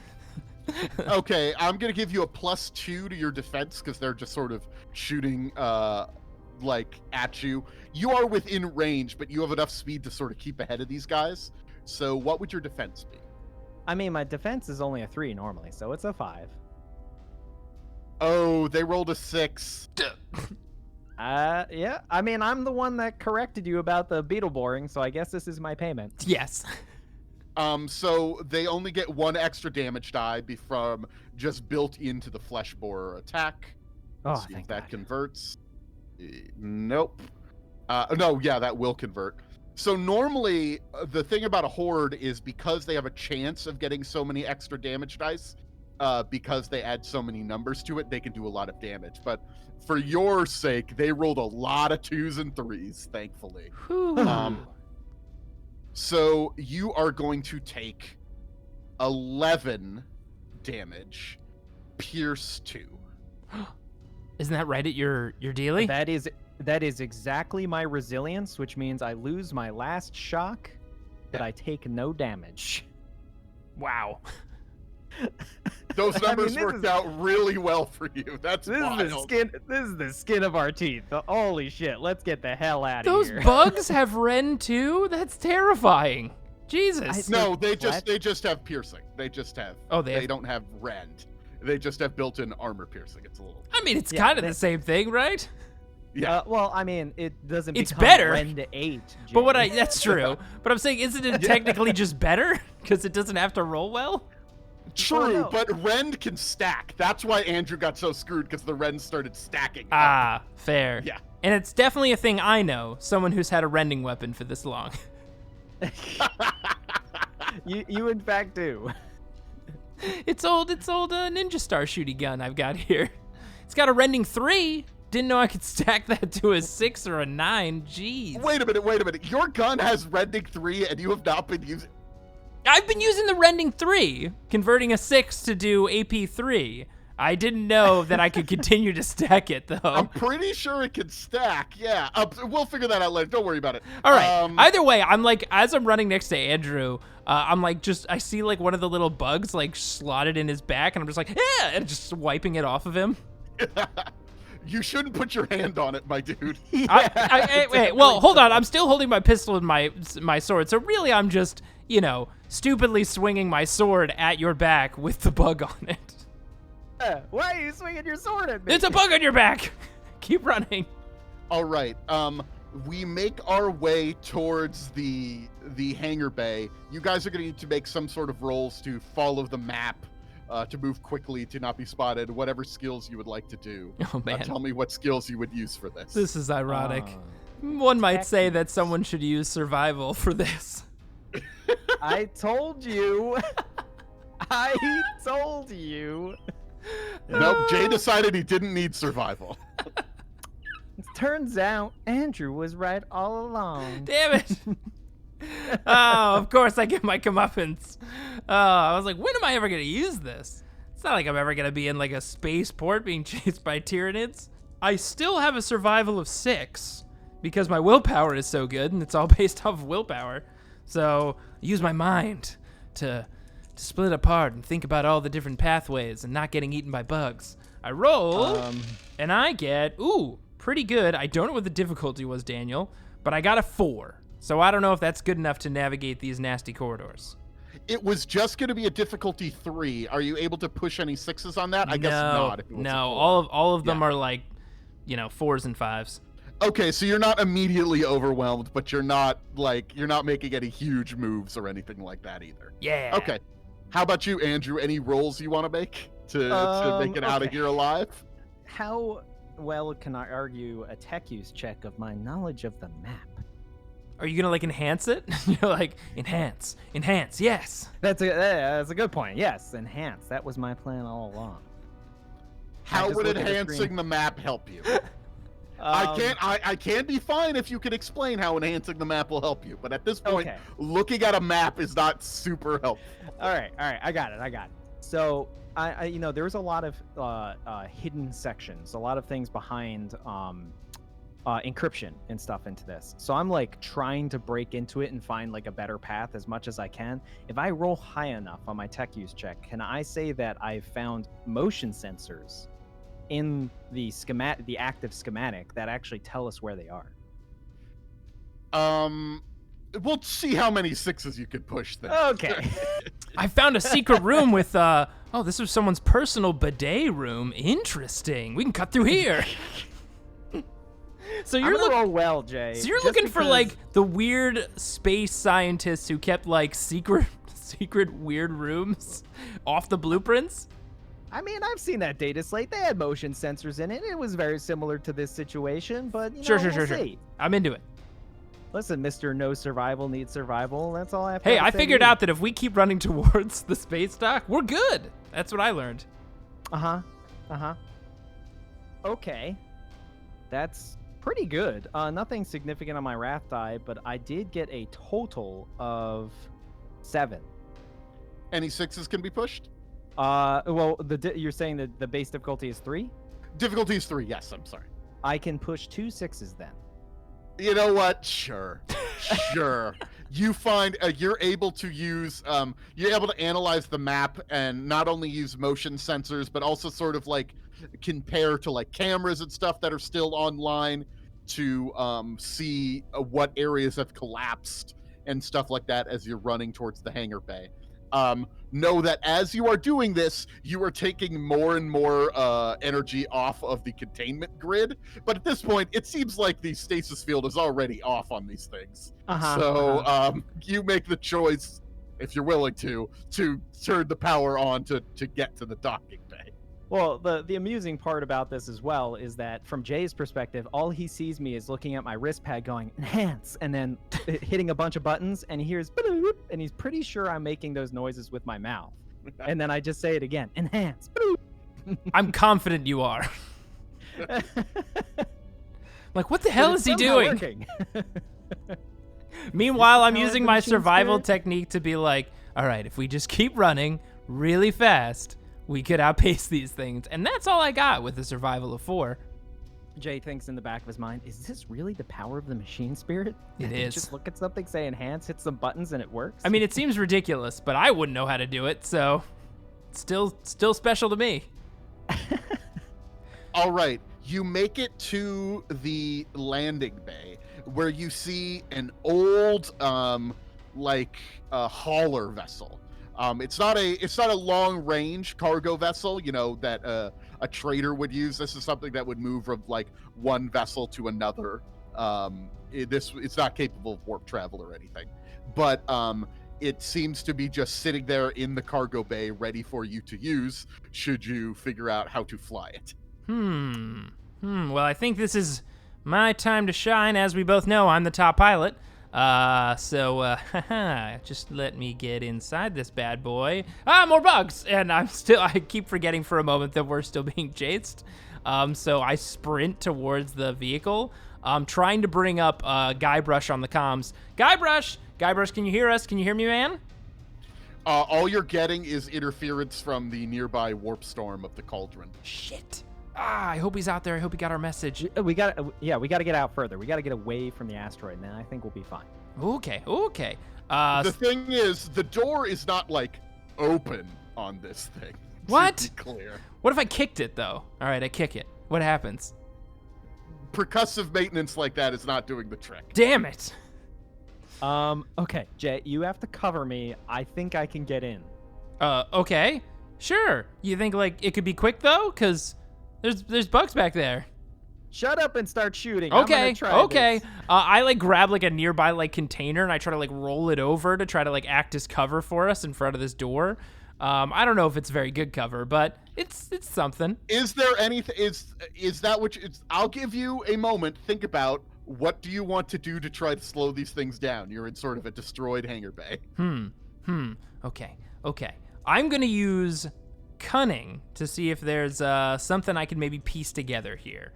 Okay, I'm gonna give you a +2 to your defense because they're just sort of shooting like at you. You are within range, but you have enough speed to sort of keep ahead of these guys. So what would your defense be? I mean, my defense is only a 3 normally, so it's a 5. Oh, they rolled a 6. Yeah. I mean, I'm the one that corrected you about the beetle boring, so I guess this is my payment. Yes. So they only get 1 extra damage die from just built into the flesh borer attack. Oh, See if thank that God. converts. Nope. No, yeah, that will convert. So normally, the thing about a horde is because they have a chance of getting so many extra damage dice, because they add so many numbers to it, they can do a lot of damage. But for your sake, they rolled a lot of 2s and 3s, thankfully. So you are going to take 11 damage, pierce 2. Isn't that right at your daily? That is exactly my resilience, which means I lose my last shock, but I take no damage. Wow. Those I mean, numbers this worked is- out really well for you. That's This wild. is the skin of our teeth. Holy shit! Let's get the hell out of Those here. bugs have Ren too? That's terrifying. Jesus. No, they What? just have piercing. They just have. Oh, they have- don't have rend. They just have built-in armor piercing. It's a little. I mean, it's Yeah, kind of they- the same thing, right? Yeah. Well, I mean, it doesn't. It's become better. Rend 8. But what Jay. that's true. But I'm saying, isn't it technically just better? Because it doesn't have to roll well? True, no. but rend can stack. That's why Andrew got so screwed because the rend started stacking. up. Ah, fair. Yeah. And it's definitely a thing I know, someone who's had a rending weapon for this long. you in fact do. It's old Ninja Star shooty gun I've got here. It's got a rending 3. Didn't know I could stack that to a 6 or a 9. Jeez. Wait a minute. Your gun has rending 3 and you have not been using. I've been using the rending 3, converting a 6 to do AP 3. I didn't know that I could continue to stack it, though. I'm pretty sure it can stack. Yeah. We'll figure that out later. Don't worry about it. All right. Either way, I'm like, as I'm running next to Andrew, I'm like, I see like one of the little bugs like slotted in his back, and I'm just like, yeah, and just wiping it off of him. You shouldn't put your hand on it, my dude. Wait, well, hold on. I'm still holding my pistol and my sword, so really I'm just, stupidly swinging my sword at your back with the bug on it. Why are you swinging your sword at me? It's a bug on your back. Keep running. All right. We make our way towards the hangar bay. You guys are going to need to make some sort of rolls to follow the map, to move quickly, to not be spotted. Whatever skills you would like to do. Oh man, tell me what skills you would use for this. this is ironic. One might say that someone should use survival for this. I told you. I told you. Nope. Jay decided he didn't need survival. Turns out Andrew was right all along. Damn it. Oh, of course I get my comeuppance. Oh, I was like, when am I ever going to use this? It's not like I'm ever going to be in like a spaceport being chased by Tyranids. I still have a survival of 6 because my willpower is so good and it's all based off of willpower. So I use my mind to split apart and think about all the different pathways and not getting eaten by bugs. I roll and I get, pretty good. I don't know what the difficulty was, Daniel, but I got a 4. So I don't know if that's good enough to navigate these nasty corridors. It was just going to be a difficulty 3. Are you able to push any 6s on that? I guess not. if it was a No, 4. all of them are like, 4s and 5s. Okay, so you're not immediately overwhelmed, but you're not making any huge moves or anything like that either. Yeah. Okay. How about you, Andrew? Any rolls you want to make to make it out of okay. here alive? How well can I argue a tech use check of my knowledge of the map? Are you gonna like enhance it? You're like enhance, yes. That's a good point. Yes, enhance. That was my plan all along. How just would look at the enhancing screen. the map help you? I can be fine if you could explain how enhancing the map will help you, but at this point, Okay. looking at a map is not super helpful. All right, I got it. So I there was a lot of hidden sections, a lot of things behind encryption and stuff into this. So I'm like trying to break into it and find like a better path as much as I can. If I roll high enough on my tech use check, can I say that I've found motion sensors in the active schematic that actually tell us where they are? We'll see how many 6s you could push then. Okay. I found a secret room with, this was someone's personal bidet room. Interesting. We can cut through here. So you're looking roll well, Jay. So you're just looking for because- like the weird space scientists who kept like secret weird rooms off the blueprints? I mean, I've seen that data slate. They had motion sensors in it. It was very similar to this situation, but you know, Sure. we'll see. I'm into it. Listen, Mr. No Survival needs survival. That's all I have to Hey, say I to figured you. out that if we keep running towards the space dock, we're good. That's what I learned. Okay. That's pretty good. Nothing significant on my wrath die, but I did get a total of 7. Any 6s can be pushed? Well, you're saying that the base difficulty is 3? Difficulty is 3, yes, I'm sorry. I can push 2 6s then. You know what? Sure. You find you're able to use you're able to analyze the map and not only use motion sensors but also sort of like compare to like cameras and stuff that are still online to see what areas have collapsed and stuff like that as you're running towards the hangar bay. Know that as you are doing this, you are taking more and more energy off of the containment grid. But at this point, it seems like the stasis field is already off on these things. You make the choice, if you're willing to turn the power on to get to the docking bay. Well, the amusing part about this as well is that from Jay's perspective, all he sees me is looking at my wrist pad going, enhance, and then hitting a bunch of buttons, and he hears, bloop, and he's pretty sure I'm making those noises with my mouth. And then I just say it again, enhance, bloop. I'm confident you are. Like, what the hell But is it's he somehow doing? working. Meanwhile, I'm Power of using the my machine survival spirit? technique to be like, all right, if we just keep running really fast, we could outpace these things. And that's all I got with the survival of 4. Jay thinks in the back of his mind, is this really the power of the machine spirit? It That they is. Just look at something, say enhance, hit some buttons, and it works? I mean, it seems ridiculous, but I wouldn't know how to do it, so it's still special to me. All right, you make it to the landing bay where you see an old hauler vessel. It's not a long range cargo vessel, you know, that a trader would use. This is something that would move from like one vessel to another. It's not capable of warp travel or anything, but it seems to be just sitting there in the cargo bay, ready for you to use should you figure out how to fly it. Well, I think this is my time to shine. As we both know, I'm the top pilot. Just let me get inside this bad boy. More bugs! And I keep forgetting for a moment that we're still being chased. So I sprint towards the vehicle, trying to bring up Guybrush on the comms. Guybrush, can you hear us? Can you hear me, man? All you're getting is interference from the nearby warp storm of the cauldron. Shit. I hope he's out there. I hope he got our message. We got to get out further. We got to get away from the asteroid, and then I think we'll be fine. Okay. The thing is, the door is not like open on this thing. What? To be clear. What if I kicked it, though? All right, I kick it. What happens? Percussive maintenance like that is not doing the trick. Damn it. Okay, Jay, you have to cover me. I think I can get in. Okay. Sure. You think, like, it could be quick, though? Because there's bugs back there. Shut up and start shooting. I'm Okay, gonna try okay. this. I like grab like a nearby like container and I try to like roll it over to try to like act as cover for us in front of this door. I don't know if it's very good cover, but it's something. Is there anything? Is that what? I'll give you a moment. Think about what do you want to do to try to slow these things down. You're in sort of a destroyed hangar bay. Okay. I'm gonna use cunning to see if there's something I can maybe piece together here.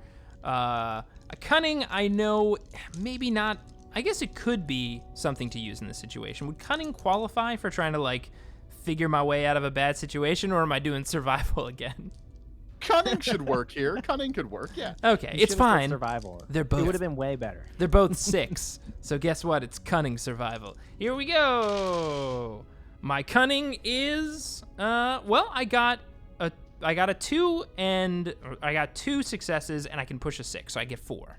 Cunning, I know, maybe not. I guess it could be something to use in this situation. Would cunning qualify for trying to like figure my way out of a bad situation, or am I doing survival again? Cunning should work here. Cunning could work, yeah. Okay, You it's should've said fine. Survival. They're It both would have been way better. They're both 6. So guess what? It's cunning survival. Here we go. My cunning is well, I got a 2 and I got 2 successes and I can push a 6, so I get 4.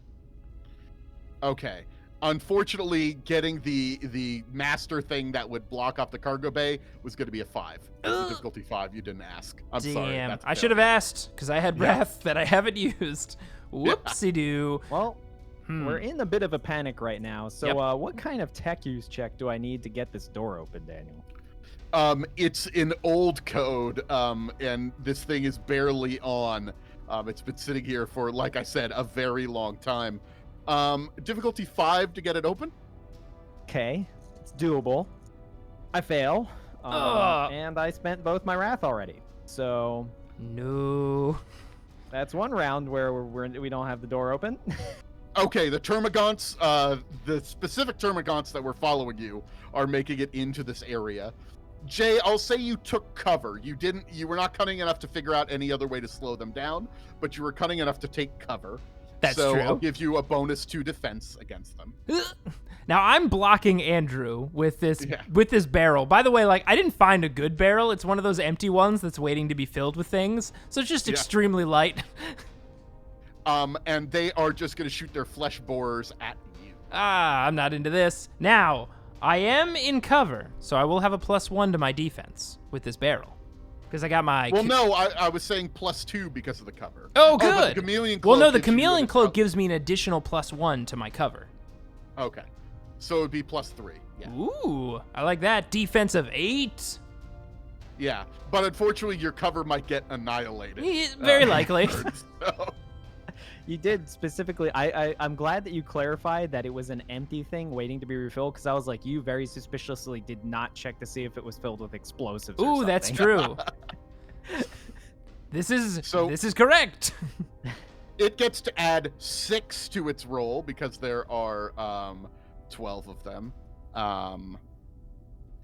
Okay. Unfortunately, getting the master thing that would block off the cargo bay was going to be a 5. It's a difficulty 5. You didn't ask. I'm sorry. Damn. That's I should have asked because I had Yeah. wrath that I haven't used. Whoopsie-doo. Well, we're in a bit of a panic right now. So Yep. what kind of tech use check do I need to get this door open, Daniel? It's in old code, and this thing is barely on. It's been sitting here for, like I said, a very long time. Difficulty 5 to get it open. Okay, it's doable. I fail, and I spent both my wrath already. So No. that's one round where we don't have the door open. Okay, the termagants, the specific termagants that were following you are making it into this area. Jay, I'll say you took cover. You were not cunning enough to figure out any other way to slow them down, but you were cunning enough to take cover. That's so true. I'll give you a bonus to defense against them. Now I'm blocking Andrew with this Yeah. barrel. By the way, like I didn't find a good barrel. It's one of those empty ones that's waiting to be filled with things. So it's just Yeah. extremely light. And they are just going to shoot their flesh borers at you. I'm not into this. Now, I am in cover, so I will have a +1 to my defense with this barrel. Because I got my... Well, no, I was saying +2 because of the cover. Oh, but good. the chameleon Well, cloak no, the gives you chameleon an- cloak gives me an additional +1 to my cover. Okay. So it would be +3. Yeah. Ooh, I like that. Defense of 8. Yeah. But unfortunately, your cover might get annihilated. Very likely. So, You did specifically. I'm glad that you clarified that it was an empty thing waiting to be refilled, because I was like, you very suspiciously did not check to see if it was filled with explosives. or Ooh, that's something. true. This is correct. it gets to add 6 to its roll because there are 12 of them.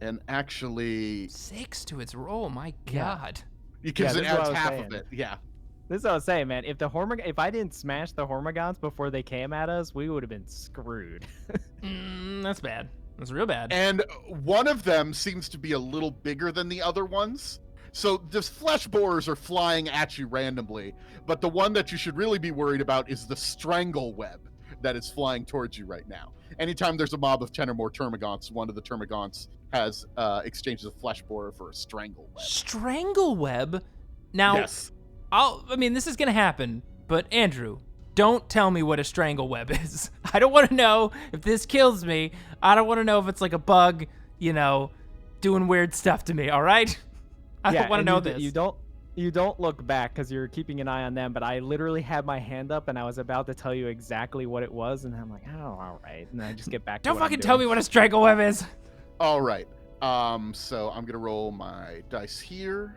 And actually, 6 to its roll. My Yeah. God. because Yeah, it this is what adds I was half saying. of it. Yeah. This is what I was saying, man. If I didn't smash the Hormigons before they came at us, we would have been screwed. That's bad. That's real bad. And one of them seems to be a little bigger than the other ones. So the flesh borers are flying at you randomly, but the one that you should really be worried about is the strangle web that is flying towards you right now. Anytime there's a mob of 10 or more termagants, one of the termagants has exchanges a flesh borer for a strangle web. Strangle web? Now, Yes. this is going to happen, but Andrew, don't tell me what a strangle web is. I don't want to know if this kills me. I don't want to know if it's like a bug, doing weird stuff to me, all right? I don't want to and know you, this. You don't look back because you're keeping an eye on them, but I literally had my hand up and I was about to tell you exactly what it was, and I'm like, oh, all right. And then I just get back to Don't what I'm fucking tell me doing. what a strangle web is. All right. So I'm going to roll my dice here.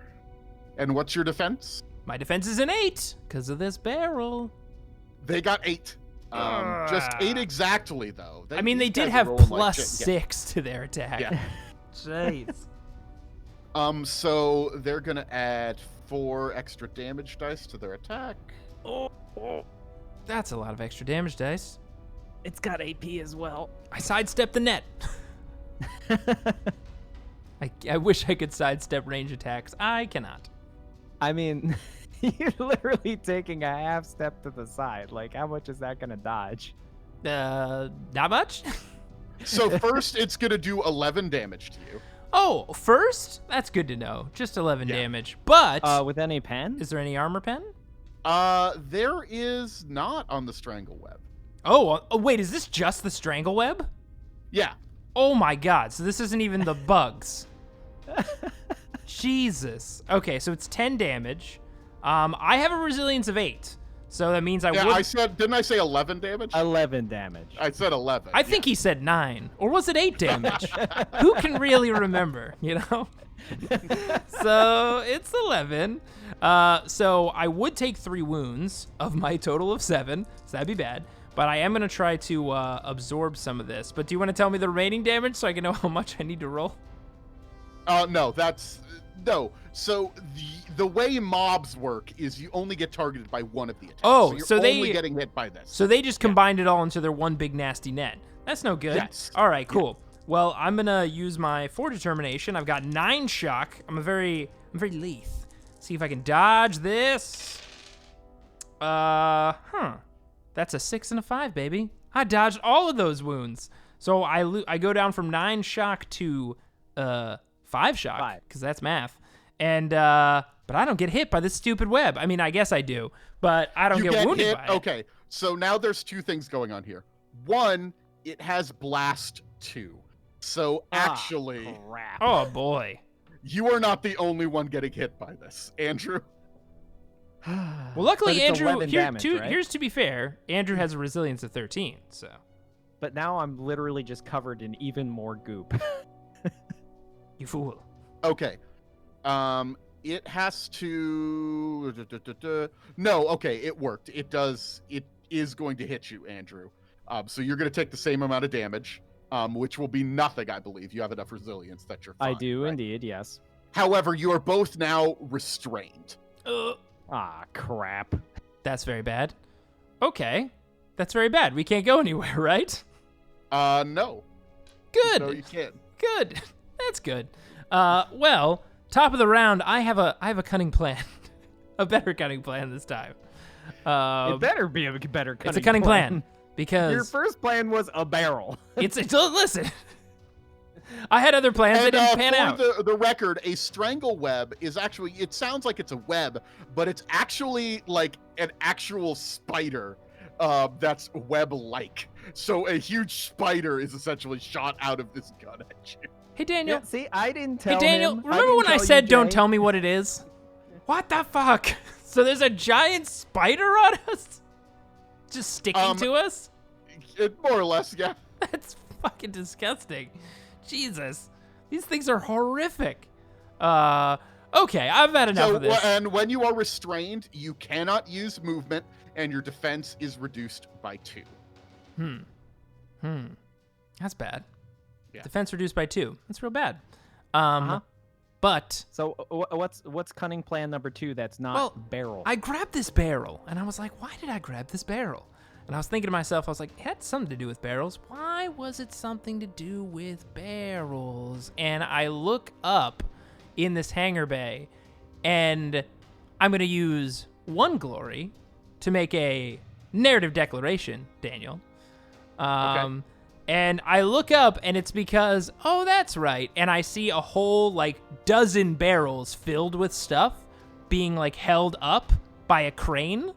And what's your defense? My defense is an 8 because of this barrel. They got 8. Just 8 exactly, though. They these did guys are have rolling like shit. Yeah. +6 to their attack. Yeah. Jeez. So they're gonna add 4 extra damage dice to their attack. That's a lot of extra damage dice. It's got AP as well. I sidestepped the net. I wish I could sidestep range attacks. I cannot. I mean, you're literally taking a half step to the side. Like, how much is that gonna dodge? Not much? So first, it's gonna do 11 damage to you. Oh, first? That's good to know. Just 11 Yeah. damage. But With any pen? is there any armor pen? There is not on the strangle web. Oh, wait, is this just the strangle web? Yeah. Oh my god, so this isn't even the bugs. Jesus. Okay, so it's 10 damage. I have a resilience of 8. So that means I Yeah, would... didn't I say 11 damage? 11 damage. I said 11. I think he said 9. Or was it 8 damage? Who can really remember, So it's 11. So I would take 3 wounds of my total of 7. So that'd be bad. But I am going to try to absorb some of this. But do you want to tell me the remaining damage so I can know how much I need to roll? No, that's no. So the way mobs work is you only get targeted by one of the attacks. Oh, you're so only they- getting hit by this. So they just combined it all into their one big nasty net. That's no good. Yes. All right, cool. Well, I'm gonna use my 4 determination. I've got 9 shock. I'm very lithe. See if I can dodge this. That's a 6 and a 5, baby. I dodged all of those wounds. So I go down from 9 shock to 5 shock, because that's math. And but I don't get hit by this stupid web. I mean, I guess I do, but I don't you get wounded hit. by it. Okay, so now there's 2 things going on here. One, it has blast 2. So actually, Crap. Oh boy. you are not the only one getting hit by this, Andrew. Well, luckily, But it's Andrew. 11 damage, right? Here's to be fair. Andrew has a resilience of 13, so. But now I'm literally just covered in even more goop. You fool. Okay. It has to. No, okay, it worked. It does. It is going to hit you, Andrew. So you're going to take the same amount of damage, which will be nothing, I believe. You have enough resilience that you're fine. I do right? indeed, yes. However, you are both now restrained. Ah, crap. That's very bad. Okay. That's very bad. We can't go anywhere, right? No. Good. No, you can't. Good. That's good. Well, top of the round, I have a cunning plan. A better cunning plan this time. It better be a better cunning It's a cunning plan because Your first plan was a barrel. listen. I had other plans that didn't pan out. For the record, a strangle web is actually, it sounds like it's a web, but it's actually like an actual spider that's web-like. So a huge spider is essentially shot out of this gun at you. Hey Daniel. Yeah, see, I didn't tell Hey Daniel, him. remember didn't when I tell you, said don't Jay. tell me what it is? What the fuck? So there's a giant spider on us? Just sticking to us? More or less, yeah. That's fucking disgusting. Jesus. These things are horrific. Okay, I've had enough So, of this. and when you are restrained, you cannot use movement, and your defense is reduced by 2. That's bad. Yeah. Defense reduced by 2. That's real bad. Uh-huh. But So what's cunning plan number 2 that's not Well, barrel? I grabbed this barrel, and I was like, why did I grab this barrel? And I was thinking to myself, I was like, it had something to do with barrels. Why was it something to do with barrels? And I look up in this hangar bay, and I'm going to use 1 glory to make a narrative declaration, Daniel. And I look up, and it's because, oh, that's right. And I see a whole, like, dozen barrels filled with stuff being, like, held up by a crane.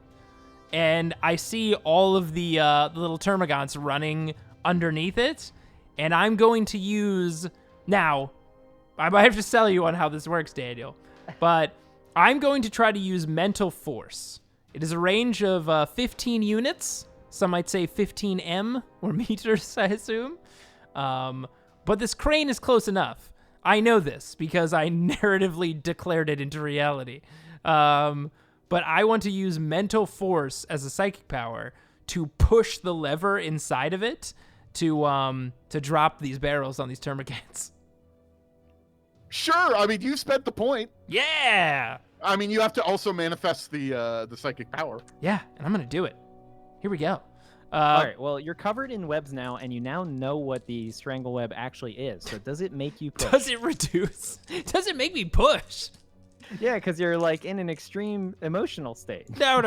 And I see all of the little termagants running underneath it. And I'm going to use... Now, I might have to sell you on how this works, Daniel. But I'm going to try to use mental force. It is a range of 15 units. Some might say 15 or meters, I assume. But this crane is close enough. I know this because I narratively declared it into reality. But I want to use mental force as a psychic power to push the lever inside of it to drop these barrels on these termagants. Sure, I mean, you spent the point. Yeah! I mean, you have to also manifest the psychic power. Yeah, and I'm going to do it. Here we go. All right, well, you're covered in webs now, and you now know what the strangle web actually is. So does it make you push? Does it reduce? Does it make me push? Yeah, because you're like in an extreme emotional state. No.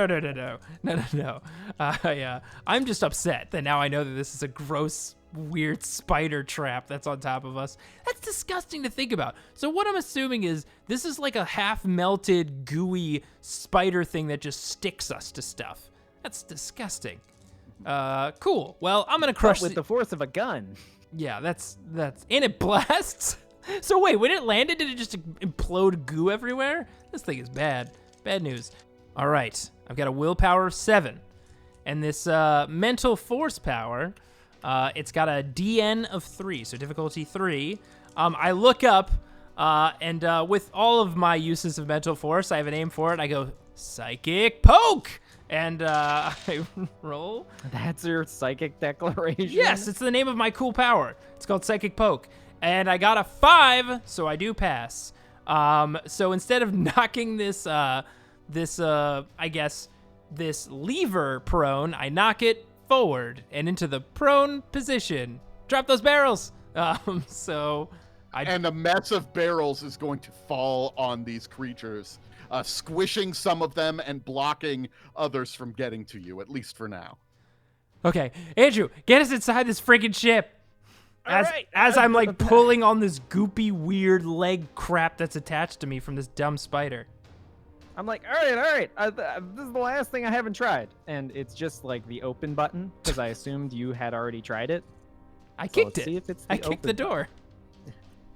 I'm just upset that now I know that this is a gross, weird spider trap that's on top of us. That's disgusting to think about. So what I'm assuming is this is like a half-melted, gooey spider thing that just sticks us to stuff. That's disgusting. Cool. Well, I'm gonna crush With the force of a gun. Yeah, that's and it blasts. So wait, when it landed, did it just implode goo everywhere? This thing is bad. Bad news. All right, I've got a willpower of 7, and this mental force power, it's got a DN of 3, so difficulty 3. I look up, and with all of my uses of mental force, I have an aim for it. I go psychic poke, And I roll. That's your psychic declaration? Yes, it's the name of my cool power. It's called Psychic Poke. And I got a 5, so I do pass. So instead of knocking this lever prone, I knock it forward and into the prone position. Drop those barrels. And a mess of barrels is going to fall on these creatures, squishing some of them and blocking others from getting to you, at least for now. Okay, Andrew, get us inside this friggin' ship. As I'm like pulling on this goopy, weird leg crap that's attached to me from this dumb spider. I'm like, all right. This is the last thing I haven't tried. And it's just like the open button, because I assumed you had already tried it. I So kicked let's see it. if it's I the kicked the open door.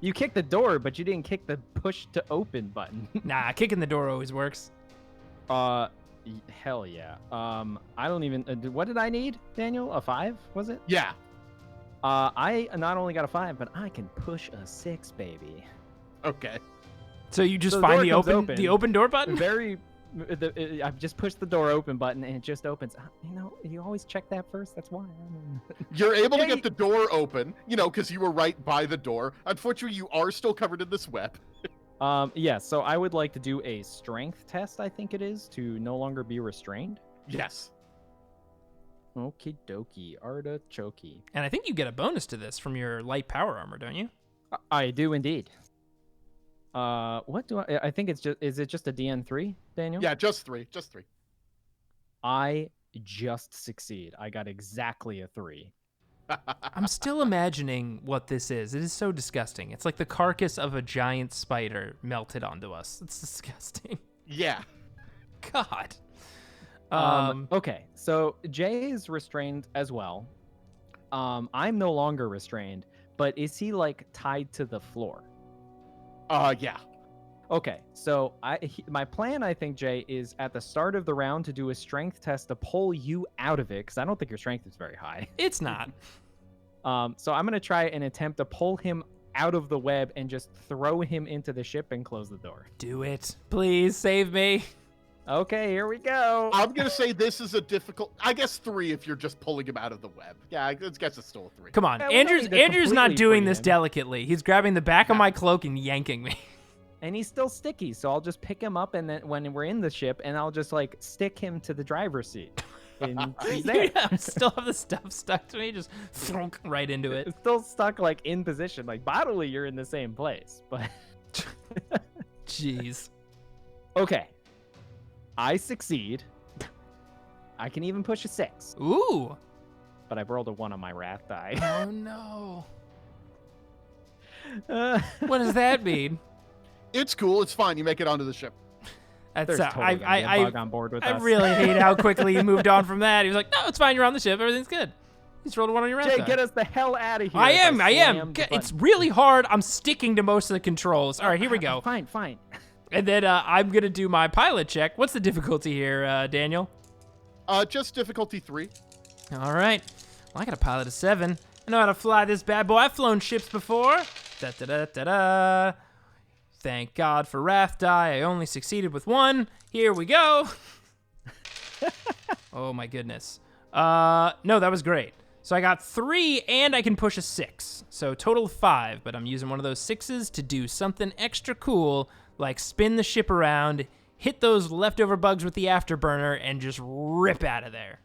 You kicked the door, but you didn't kick the push to open button. Nah, kicking the door always works. Hell yeah. I don't even. What did I need, Daniel? A 5? Was it? Yeah. I not only got a 5, but I can push a 6, baby. Okay. So you just So the find door the comes open open. door button? I've just pushed the door open button and it just opens. You always check that first. That's why. You're able to Hey. get the door open, because you were right by the door. Unfortunately, you are still covered in this web. Yeah. So I would like to do a strength test. I think it is to no longer be restrained. Yes. Okie dokie, artichoke. And I think you get a bonus to this from your light power armor, don't you? I do indeed. What do I think it's just, is it just a DN3, Daniel? Yeah, just 3. Just 3. I just succeed. I got exactly a 3. I'm still imagining what this is. It is so disgusting. It's like the carcass of a giant spider melted onto us. It's disgusting. Yeah. God. Okay, so Jay is restrained as well. I'm no longer restrained, but is he like tied to the floor? Yeah. Okay, so my plan, I think, Jay, is at the start of the round to do a strength test to pull you out of it, because I don't think your strength is very high. It's not. So I'm gonna try and attempt to pull him out of the web and just throw him into the ship and close the door. Do it. Please save me. Okay, here we go. I'm going to say this is a difficult... I guess 3 if you're just pulling him out of the web. Yeah, I guess it's still a 3. Come on. Yeah, we don't need to Andrew's not completely doing free this him. delicately. He's grabbing the back of my cloak and yanking me. And he's still sticky, so I'll just pick him up, and then when we're in the ship, and I'll just like stick him to the driver's seat. And he's there. I still have the stuff stuck to me. Just thunk right into it. It's still stuck like in position. Like bodily, you're in the same place, but Jeez. okay. I succeed. I can even push a 6, Ooh. but I've rolled a 1 on my wrath die. Oh no. Uh, What does that mean? It's cool. It's fine. You make it onto the ship. That's There's totally gonna be a bug on board with I us. really hate how quickly he moved on from that. He was like, "No, it's fine. You're on the ship. Everything's good." He's rolled a 1 on your wrath Jay, die. get us the hell out of here. I if am. slammed the It's button. really hard. I'm sticking to most of the controls. All right, here we go. Fine. And then I'm gonna do my pilot check. What's the difficulty here, Daniel? Just difficulty 3. All right. Well, I got a pilot of 7. I know how to fly this bad boy. I've flown ships before. Da da da da da. Thank God for wrath die. I only succeeded with 1. Here we go. Oh my goodness. No, that was great. So I got 3 and I can push a 6. So total of 5, but I'm using one of those 6s to do something extra cool, like spin the ship around, hit those leftover bugs with the afterburner, and just rip out of there.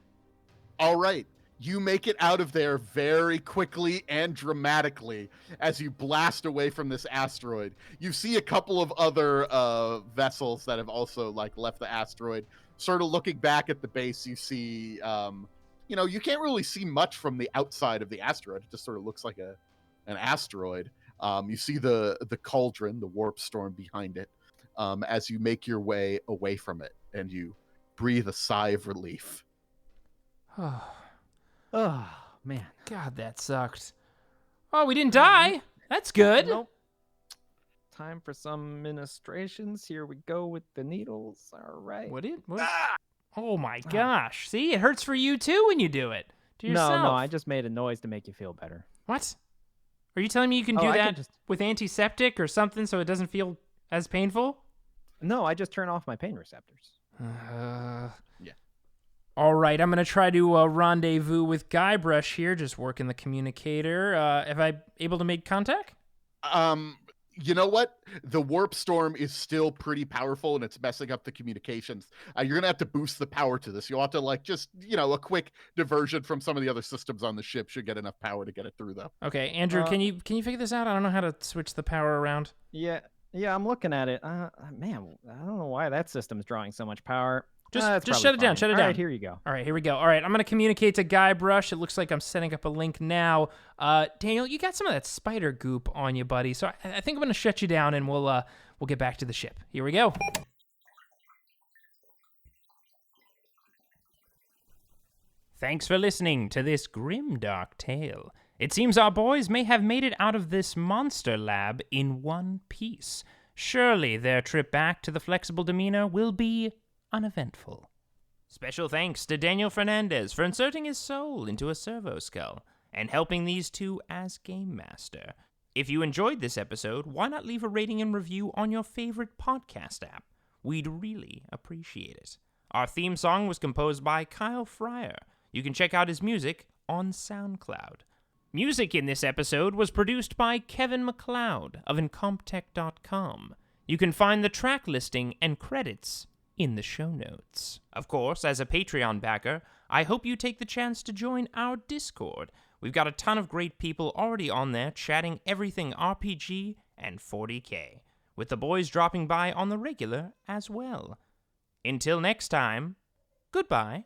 All right. You make it out of there very quickly and dramatically as you blast away from this asteroid. You see a couple of other vessels that have also left the asteroid. Sort of looking back at the base, you see, you can't really see much from the outside of the asteroid. It just sort of looks like an asteroid. You see the cauldron, the warp storm behind it, as you make your way away from it, and you breathe a sigh of relief. Oh man. God, that sucked. Oh, we didn't die. That's good. Nope. Time for some ministrations. Here we go with the needles. All right. What? Oh my gosh. See, it hurts for you too when you do it to yourself. No, I just made a noise to make you feel better. What? Are you telling me you can do I that can just... with antiseptic or something so it doesn't feel as painful? No, I just turn off my pain receptors. Yeah. All right, I'm going to try to rendezvous with Guybrush here, just working the communicator. Have I able to make contact? You know what? The warp storm is still pretty powerful and it's messing up the communications. You're going to have to boost the power to this. You'll have to a quick diversion from some of the other systems on the ship should get enough power to get it through though. Okay, Andrew, can you figure this out? I don't know how to switch the power around. Yeah, I'm looking at it. Man, I don't know why that system's drawing so much power. Just shut it down. Shut it down. All right, here you go. All right, here we go. All right, I'm going to communicate to Guybrush. It looks like I'm setting up a link now. Daniel, you got some of that spider goop on you, buddy. So I think I'm going to shut you down, and we'll get back to the ship. Here we go. Thanks for listening to this grimdark tale. It seems our boys may have made it out of this monster lab in one piece. Surely their trip back to the flexible demeanor will be uneventful. Special thanks to Daniel Fernandez for inserting his soul into a servo skull and helping these two as game master. If you enjoyed this episode, why not leave a rating and review on your favorite podcast app? We'd really appreciate it. Our theme song was composed by Kyle Fryer. You can check out his music on SoundCloud. Music in this episode was produced by Kevin MacLeod of Incomptech.com. You can find the track listing and credits in the show notes. Of course, as a Patreon backer, I hope you take the chance to join our Discord. We've got a ton of great people already on there chatting everything RPG and 40K, with the boys dropping by on the regular as well. Until next time, goodbye.